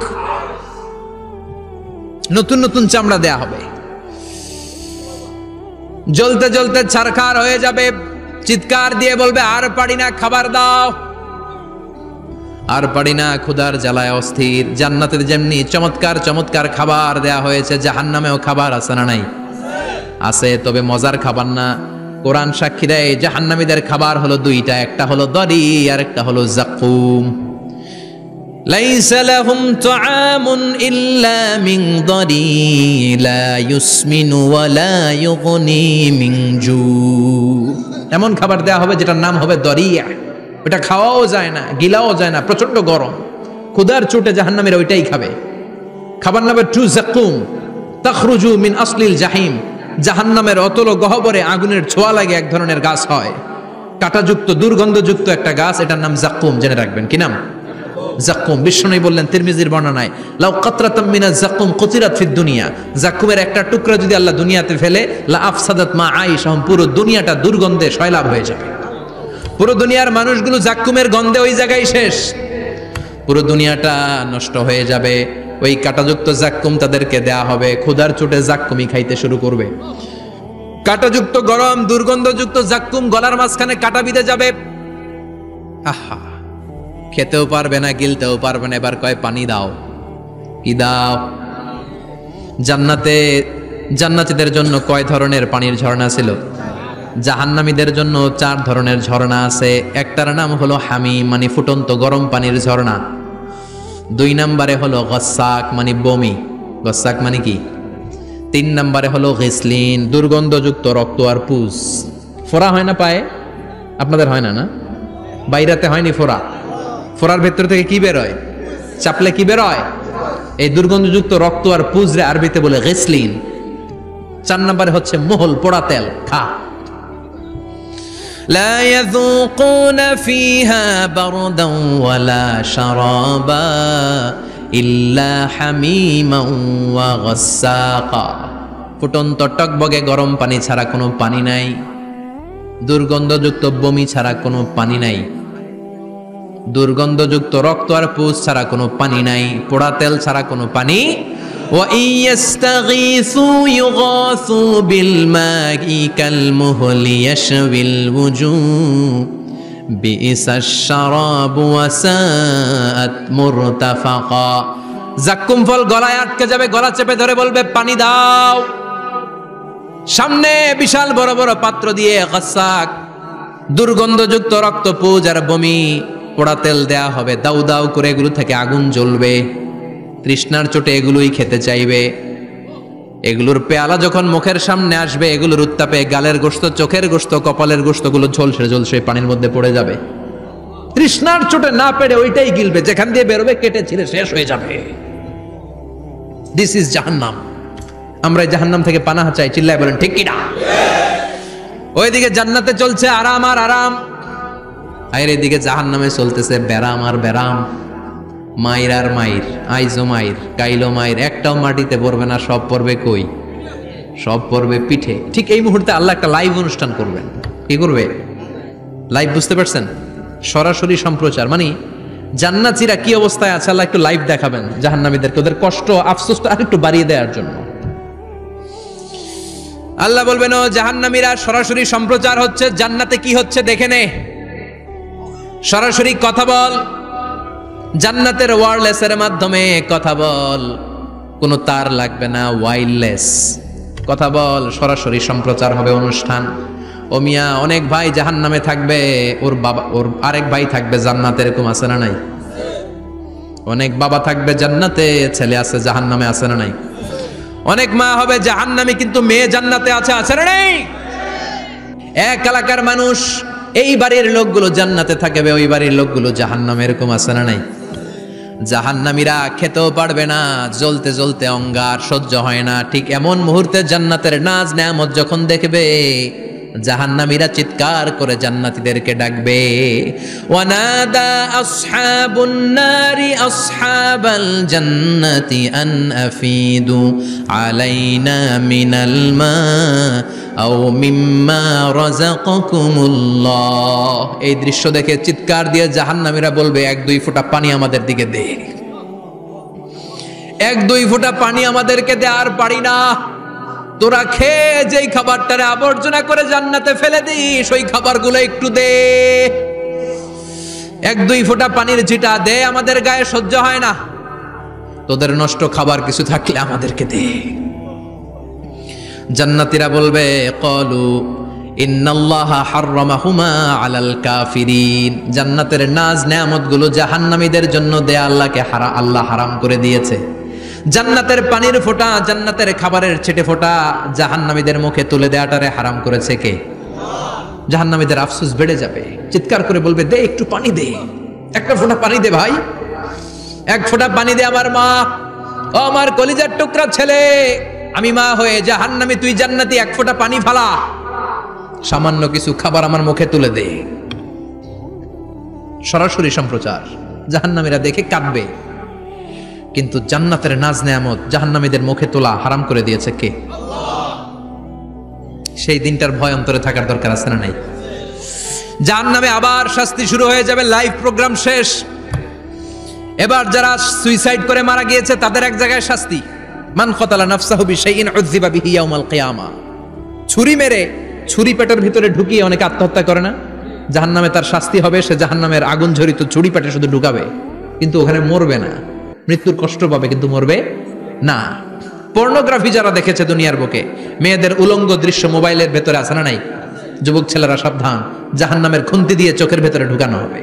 নতুন নতুন চামড়া দেয়া হবে, জ্বলতে জ্বলতে ছারখার হয়ে যাবে, চিৎকার দিয়ে বলবে আর পারি না, খাবার দাও, আর পারি না, ক্ষুধার জ্বালায় অস্থির। জান্নাতের যেমনি চমৎকার চমৎকার খাবার দেয়া হয়েছে, জাহান্নামেও খাবার আছে না নাই? আছে, তবে মজার খাবার না। কোরআন সাক্ষী দেয় জাহান্নামীদের খাবার হলো দুইটা, একটা হলো দরি আর একটা হলো যাকুম। লাইসা লাহুম তুআমুন ইল্লা মিন দরি লা ইউসমিনু ওয়া লা ইউগনি মিন জু, এমন খাবার দেয়া হবে যেটার নাম হবে দরিয়া, ওটা খাওয়াও যায় না, গিলাও যায় না, প্রচন্ড গরম, ক্ষুধার চোটে জাহান্নামীরা ওইটাই খাবে। খাবার নামে টু যাকুম তাখরুজু মিন আসলিল জাহিম, জাহান্নামের অতল গহ্বরে আগুনের ছোঁয়া লাগে এক ধরনের গাছ হয়, কাঁটাযুক্ত দুর্গন্ধযুক্ত একটা গাছ, এটার নাম যাকুম। জেনে রাখবেন, কি নাম? যাকুম। বিশ্বনবী বললেন তিরমিজির বর্ণনায়, লাউ কাতরাতাম মিনাজ যাকুম কুতিরাত ফিদ দুনিয়া, যাকুমের একটা টুকরা যদি আল্লাহ দুনিয়াতে ফেলে, লা আফসাদাত মা আইশাহুম, পুরো দুনিয়াটা দুর্গন্ধে সয়লাব হয়ে যাবে। পুরো দুনিয়ার মানুষগুলো যাকুমের গন্ধে ওই জায়গায় শেষ, পুরো দুনিয়াটা নষ্ট হয়ে যাবে। ওই কাঁটাযুক্ত যাক্কুম তাদেরকে দেয়া হবে, ক্ষুধার চোটে যাক্কুমই খাইতে শুরু করবে। কাঁটাযুক্ত গরম দুর্গন্ধযুক্ত যাক্কুম গলার মাঝখানে কাঁটা বিঁধে যাবে, আহা, খেতেও পারবে না, গিলতেও পারবে না। এবার কয় পানি দাও। কি দাও? জান্নাতে জান্নাতীদের জন্য কয় ধরনের পানির ঝর্ণা ছিল? জাহান্নামীদের জন্য 4 ধরনের ঝর্ণা আছে। একটার নাম হলো হামিম, মানে ফুটন্ত গরম পানির ঝর্ণা। 2 নম্বরে হলো গসাক, মানে বমি, গসাক মানে কি? 3 নম্বরে হলো গিসলিন, দুর্গন্ধযুক্ত রক্ত আর পুজ। ফোড়া হয় না পায়ে? আপনাদের হয় না? না, বাইরাতে হয়নি ফোড়া? ফোড়ার ভেতর থেকে কি বের হয়? চাপলে কি বের হয়? এই দুর্গন্ধযুক্ত রক্ত আর পুজ রে আরবিতে বলে গিসলিন। 4 নম্বরে হচ্ছে মোহল, পোড়া তেল, খা। لا يذوقون فيها بردا ولا شرابا إلا حميما وغساقا, ফুটন্ত টকবগে গরম পানি ছাড়া কোনো পানি নাই, দুর্গন্ধযুক্ত বমি ছাড়া কোনো পানি নাই, দুর্গন্ধযুক্ত রক্ত আর পুজ ছাড়া কোনো পানি নাই, পোড়া তেল ছাড়া কোনো পানি। وَإِن يَسْتَغِيثُوا يُغَاثُوا بِالْمَاءِ كَالْمُهْلِ يَشْوِي الْوُجُوهَ بِئْسَ الشَّرَابُ وَسَاءَتْ مُرْتَفَقًا। যাক্কুম ফল গলায় আটকে যাবে, গলা চেপে ধরে বলবে পানি দাও। সামনে বিশাল বড় বড় পাত্র দিয়ে গাসাক, দুর্গন্ধযুক্ত রক্ত, পুজ আর বমি, পোড়া তেল দেয়া হবে, দাউ দাউ করে এগুলো থেকে আগুন জ্বলবে। তৃষ্ণার চোটে এগুলোই খেতে চাইবে। এগুলোর পেয়ালা যখন মুখের সামনে আসবে, এগুলোর উত্তাপে গালের গোশত, চোখের গোশত, কপালের গোশতগুলো ঝলসে ঝলসে পানির মধ্যে পড়ে যাবে। তৃষ্ণার চোটে না পেরে ওইটাই গিলবে, যেখান দিয়ে বেরোবে কেটে ছিঁড়ে শেষ হয়ে যাবে। দিস ইজ জাহান্নাম। আমরা জাহান্নাম থেকে পানাহ চাই, চিল্লায় বলেন ঠিক কিনা? ওইদিকে জান্নাতে চলছে আরাম আর আরাম, আর এদিকে জাহান্নামে চলতেছে ব্যারাম আর ব্যারাম, মাইর আর মাইর, আইজো মাইর, কাইলো মাইর, একটাও মাটিতে পড়বে না, সব পড়বে কই? সব পড়বে পিঠে। ঠিক এই মুহূর্তে আল্লাহ একটা লাইভ অনুষ্ঠান করবেন। কি করবে? লাইভ, বুঝতে পারছেন? সরাসরি সম্প্রচার, মানে জান্নাতীরা কি অবস্থায় আছে আল্লাহ একটু লাইভ দেখাবেন জাহান্নামীদেরকে, ওদের কষ্ট আফসোসটা আর একটু বাড়িয়ে দেওয়ার জন্য। আল্লাহ বলবেন, ও জাহান্নামীরা, সরাসরি সম্প্রচার হচ্ছে, জান্নাতে কি হচ্ছে দেখে নে, সরাসরি কথা বল, জান্নাতের ওয়্যারলেসের মাধ্যমে কথা বল, কোনো তার লাগবে না, ওয়্যারলেস কথা বল, সরাসরি সম্প্রচার হবে অনুষ্ঠান। ও মিয়া, অনেক ভাই জাহান্নামে থাকবে, ওর বাবা, ওর আরেক ভাই থাকবে জান্নাতে, এরকম আছে না নাই? অনেক বাবা থাকবে জান্নাতে, ছেলে আছে জাহান্নামে, আছে না নাই? অনেক মা হবে জাহান্নামী কিন্তু মেয়ে জান্নাতে আছে, আছে না নাই? এক এলাকার মানুষ, এই বাড়ির লোকগুলো জান্নাতে থাকবে, ওই বাড়ির লোকগুলো জাহান্নামে, এরকম আছে না নাই? জাহান্নামীরা খেতেও পারবে না, জ্বলতে জ্বলতে অঙ্গার সহ্য হয় না। ঠিক এমন মুহূর্তে জান্নাতের নাজ নেয়ামত যখন দেখবে, জাহান্নামীরা চিৎকার করে জান্নাতীদেরকে ডাকবে, ওয়ানাদা আসহাবুন নারি আসহাবাল জান্নাতি আন আফিদু আলাইনা মিনাল মা আও মিম্মা রাযাকাকুমুল্লাহ। এই দৃশ্য দেখে চিৎকার দিয়ে জাহান্নামীরা বলবে, 1-2 ফোঁটা পানি আমাদের দিকে দে, 1-2 ফোঁটা পানি আমাদেরকে দে, আর পারি না। তোরা খেয়ে যেই খাবারটারে আবর্জনা করে জান্নাতে ফেলে দিস, ওই খাবারগুলো একটু দে, 1-2 ফোঁটা পানির ছিটা দে, আমাদের গায়ে সহ্য হয় না। তোদের নষ্ট খাবার কিছু থাকলে আমাদেরকে দে। জান্নাতীরা বলবে, ক্বালু ইন্নাল্লাহা হাররামাহুমা আলাল কাফিরিন, জান্নাতের নাজ নেয়ামতগুলো জাহান্নামীদের জন্য দেয়া আল্লাহকে আল্লাহ হারাম করে দিয়েছে। জান্নাতের পানির ফোঁটা, জান্নাতের খাবারের ছিটে ফোঁটা জাহান্নামীদের মুখে তুলে দেয়াটারে হারাম করেছে কে? জাহান্নামীদের আফসোস বেড়ে যাবে, চিৎকার করে বলবে, দে একটু পানি দে, 1 ফোঁটা পানি দে ভাই, 1 ফোঁটা পানি দে আমার মা, ও আমার কলিজার টুকরা ছেলে, আমি মা হয়ে জাহান্নামী, তুই জান্নাতি, 1 ফোঁটা পানি ফালা, সামান্য কিছু খাবার আমার মুখে তুলে দে। সরাসরি সম্প্রচার, জাহান্নামীরা দেখে কাঁদবে। কিন্তু জান্নাতের নাজ নেয়ামত জাহান্নামীদের মুখে তোলা হারাম করে দিয়েছে কে? সেই দিনটার ভয় অন্তরে থাকার দরকার আছে না নাই? জাহান্নামে আবার শাস্তি শুরু হয়ে যাবে, লাইভ প্রোগ্রাম শেষ। এবার যারা সুইসাইড করে মারা গিয়েছে তাদের এক জায়গায় শাস্তি, মান কতালা নাফসাহু বিশাইইন উযযিবা বিহি ইয়াউমাল কিয়ামা। ছুরি মেরে, ছুরি পেটের ভিতরে ঢুকিয়ে অনেকে আত্মহত্যা করে না? জাহান্নামে তার শাস্তি হবে, সে জাহান্নামের আগুন ঝরিত ছুরি পেটে শুধু ঢুকাবে, কিন্তু ওখানে মরবে না, মৃত্যুর কষ্ট পাবে কিন্তু মরবে না। পর্নোগ্রাফি যারা দেখেছে দুনিয়ার বুকে, মেয়েদের উলঙ্গ দৃশ্য মোবাইলের ভেতরে আছে না নাই? যুবক ছেলেরা সাবধান, জাহান্নামের খুন্তি দিয়ে চোখের ভেতরে ঢুকানো হবে।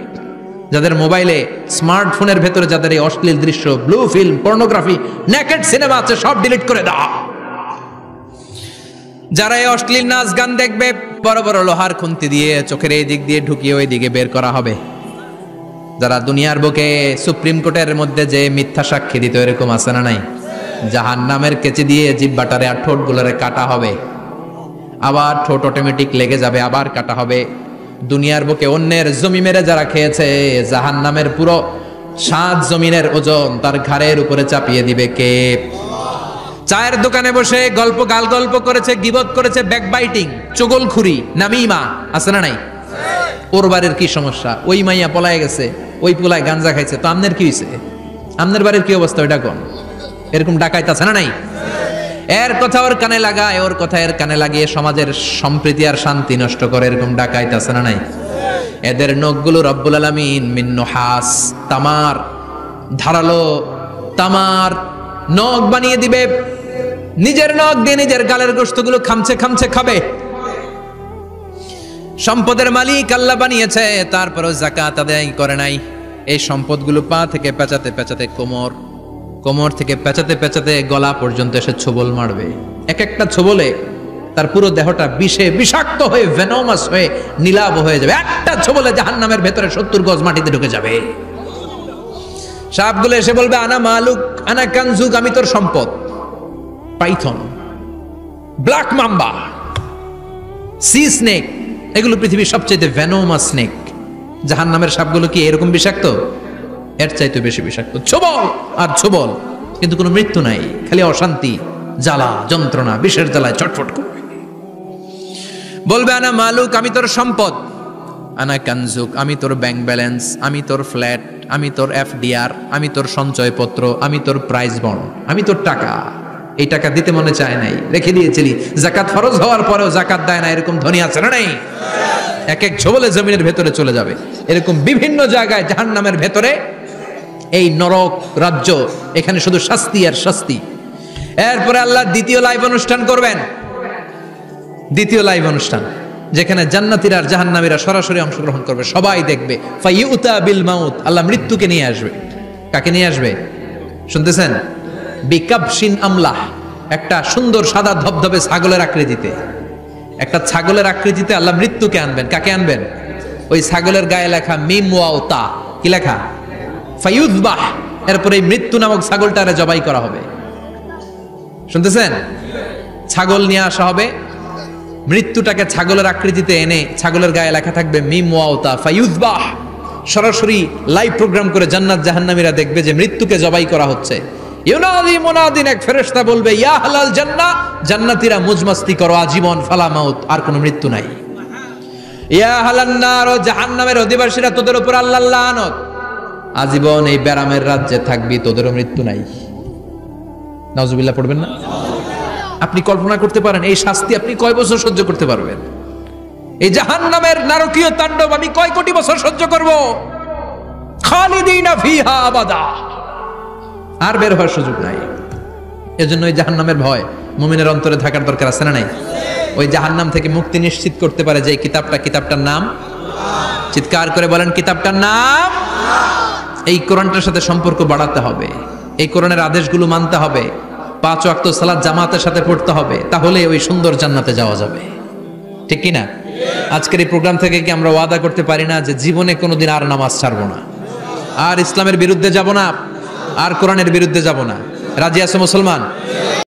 যাদের মোবাইলে, স্মার্টফোনের ভেতরে যাদের এই অশ্লীল দৃশ্য, blue film, pornography, naked cinema আছে, সব ডিলিট করে দাও। যারা এই অশ্লীল নাচ গান দেখবে, বড় বড় লোহার খুন্তি দিয়ে চোখের এই দিক দিয়ে ঢুকিয়ে ওই দিকে বের করা হবে। যারা দুনিয়ার বুকে সুপ্রিম কোর্টের মধ্যে যে মিথ্যা সাক্ষী দিত, এরকম আছে না নাই? জাহান্নামের কেচি দিয়ে জিহ্বাটারে আর ঠোঁটগুলোরে কাটা হবে, আবার ঠোঁট অটোমেটিক লেগে যাবে, আবার কাটা হবে। দুনিয়ার বুকে অন্যের জমি মেরে যারা খেয়েছে, জাহান্নামের পুরো 7 জমিনের ওজন তার ঘাড়ের উপরে চাপিয়ে দিবে কে? চায়ের দোকানে বসে গল্প, গাল গল্প করেছে, গীবত করেছে, ব্যাকবাইটিং, চুগলখুরি, নামিমা, আছে না নাই? ওর বাড়ির কি সমস্যা, ওই মাইয়া পলায় গেছে, ওই পোলায় গাঞ্জা খাইছে, তো আমনের কি হয়েছে? আমনের বাড়ির কি অবস্থা, ওইটা কোন? এরকম ডাকাইতে আছে না নাই? এর কথা ওর কানে লাগায়, ওর কথা এর কানে লাগিয়ে সমাজের সম্প্রীতি আর শান্তি নষ্ট করে, এরকম ডাকাইতে আছে না নাই? এদের নখগুলো রব্বুল আলামিন মিন নুহাস, তামার, ধারালো তামার নখ বানিয়ে দিবে। নিজের নখ দিয়ে নিজের গালের গোশতগুলো খামচে খামচে খাবে। সম্পদের মালিক আল্লাহ বানিয়েছে, তারপরও যাকাত আদায় করে নাই। এই সম্পদগুলো পা থেকে পেঁচাতে পেঁচাতে কোমর, কোমর থেকে পেঁচাতে পেঁচাতে গলা পর্যন্ত এসে ছোবল মারবে। এক একটা ছোবলে তার পুরো দেহটা বিষে বিষাক্ত হয়ে ভেনোমাস হয়ে নীলাভ হয়ে যাবে, একটা ছোবলে জাহান্নামের ভেতরে 70 গজ মাটিতে ঢুকে যাবে। সাপগুলো এসে বলবে আনা মালুক আনা কানজুক, আমি তোর সম্পদ। Python, black mamba, C snake, এগুলো পৃথিবীর সবচেয়ে ভেনোমাস স্নেক। জাহান্নামের সাপগুলো কি এরকম বিষাক্ত? এর চাইতে বেশি বিষাক্ত। ছোবল আর ছোবল, কিন্তু কোনো মৃত্যু নাই, খালি অশান্তি, জ্বালা যন্ত্রণা, বিষের জ্বালায় চটফট করবে। বলবে আনা মালুক, আমি তোর সম্পদ। আনা কানজুক, আমি তোর ব্যাংক ব্যালেন্স, আমি তোর ফ্ল্যাট, আমি তোর এফডিআর, আমি তোর সঞ্চয়পত্র, আমি তোর প্রাইজ বন্ড, আমি তোর টাকা। এই টাকা দিতে মনে চায় নাই, রেখে দিয়েছিলি। জাকাত ফরজ হওয়ার পরেও জাকাত দেয় না, এরকম ধনী আছে না নাই? এক এক ছোবলে জমিনের ভেতরে চলে যাবে। এরকম বিভিন্ন জায়গায় জাহান্নামের ভেতরে এই নরক রাজ্য, এখানে শুধু শাস্তি আর শাস্তি। এরপরে আল্লাহ দ্বিতীয় লাইভ অনুষ্ঠান করবেন, দ্বিতীয় লাইভ অনুষ্ঠান, যেখানে জান্নাতীরা আর জাহান্নামীরা সরাসরি অংশগ্রহণ করবে, সবাই দেখবে। ফাইউতা বিল মাউত, আল্লাহ মৃত্যুকে নিয়ে আসবে। কাকে নিয়ে আসবে শুনতেছেন? বিকাবশিন আমলাহ, একটা সুন্দর সাদা ধবধবে ছাগলের আকৃতিতে, একটা ছাগলের আকৃতিতে আল্লাহ মৃত্যুকে আনবেন। কাকে আনবেন? ওই ছাগলের গায়ে লেখা মিম ওয়াও তা, কি লেখা? ফায়ুযবাহ। এরপরে এই মৃত্যু নামক ছাগলটারে জবাই করা হবে। শুনতেছেন? ছাগল নিয়ে আসা হবে, মৃত্যুটাকে ছাগলের আকৃতিতে এনে ছাগলের গায়ে লেখা থাকবে মিম ওয়াও তা ফায়ুযবাহ। সরাসরি লাইভ প্রোগ্রাম করে জান্নাত জাহান্নামীরা দেখবে যে মৃত্যুকে জবাই করা হচ্ছে। ইউনাদি মুনাদিন, এক ফেরেশতা বলবে ইয়া আহলাল জান্নাহ, জান্নাতীরা মুজমাস্তি করো আজীবন, ফালা মাউত, আর কোনো মৃত্যু নাই। ইয়া আহলান নার, জাহান্নামের অধিবাসীরা, তোদের উপর আল্লাহর লানত, আজীবন এই ব্যারামের রাজ্যে থাকবি, তোদেরও মৃত্যু নাই। নাউজুবিল্লাহ পড়বেন না? আপনি কল্পনা করতে পারেন এই শাস্তি আপনি কয় বছর সহ্য করতে পারবেন? এই জাহান্নামের নারকীয় তাণ্ডব আমি কয় কোটি বছর সহ্য করব? খালিদিনা ফিহা আবাদা, আর বের হওয়ার সুযোগ নাই। এজন্য ওই জাহান্নামের ভয় মুমিনের অন্তরে থাকার দরকার আছে না নাই? ওই জাহান্নাম থেকে মুক্তি নিশ্চিত করতে পারে যে কিতাবটার নাম, চিৎকার করে বলেন কিতাবটার নাম। এই কোরআনটার সাথে সম্পর্ক বাড়াতে হবে, এই কোরআনের আদেশগুলো মানতে হবে, 5 ওয়াক্ত সালাত জামাতের সাথে পড়তে হবে, তাহলে ওই সুন্দর জান্নাতে যাওয়া যাবে। ঠিক কি না? আজকের এই প্রোগ্রাম থেকে কি আমরা ওয়াদা করতে পারি না যে জীবনে কোনোদিন আর নামাজ ছাড়বো না, আর ইসলামের বিরুদ্ধে যাব না, আর কোরআনের বিরুদ্ধে যাব না? রাজি আছে মুসলমান?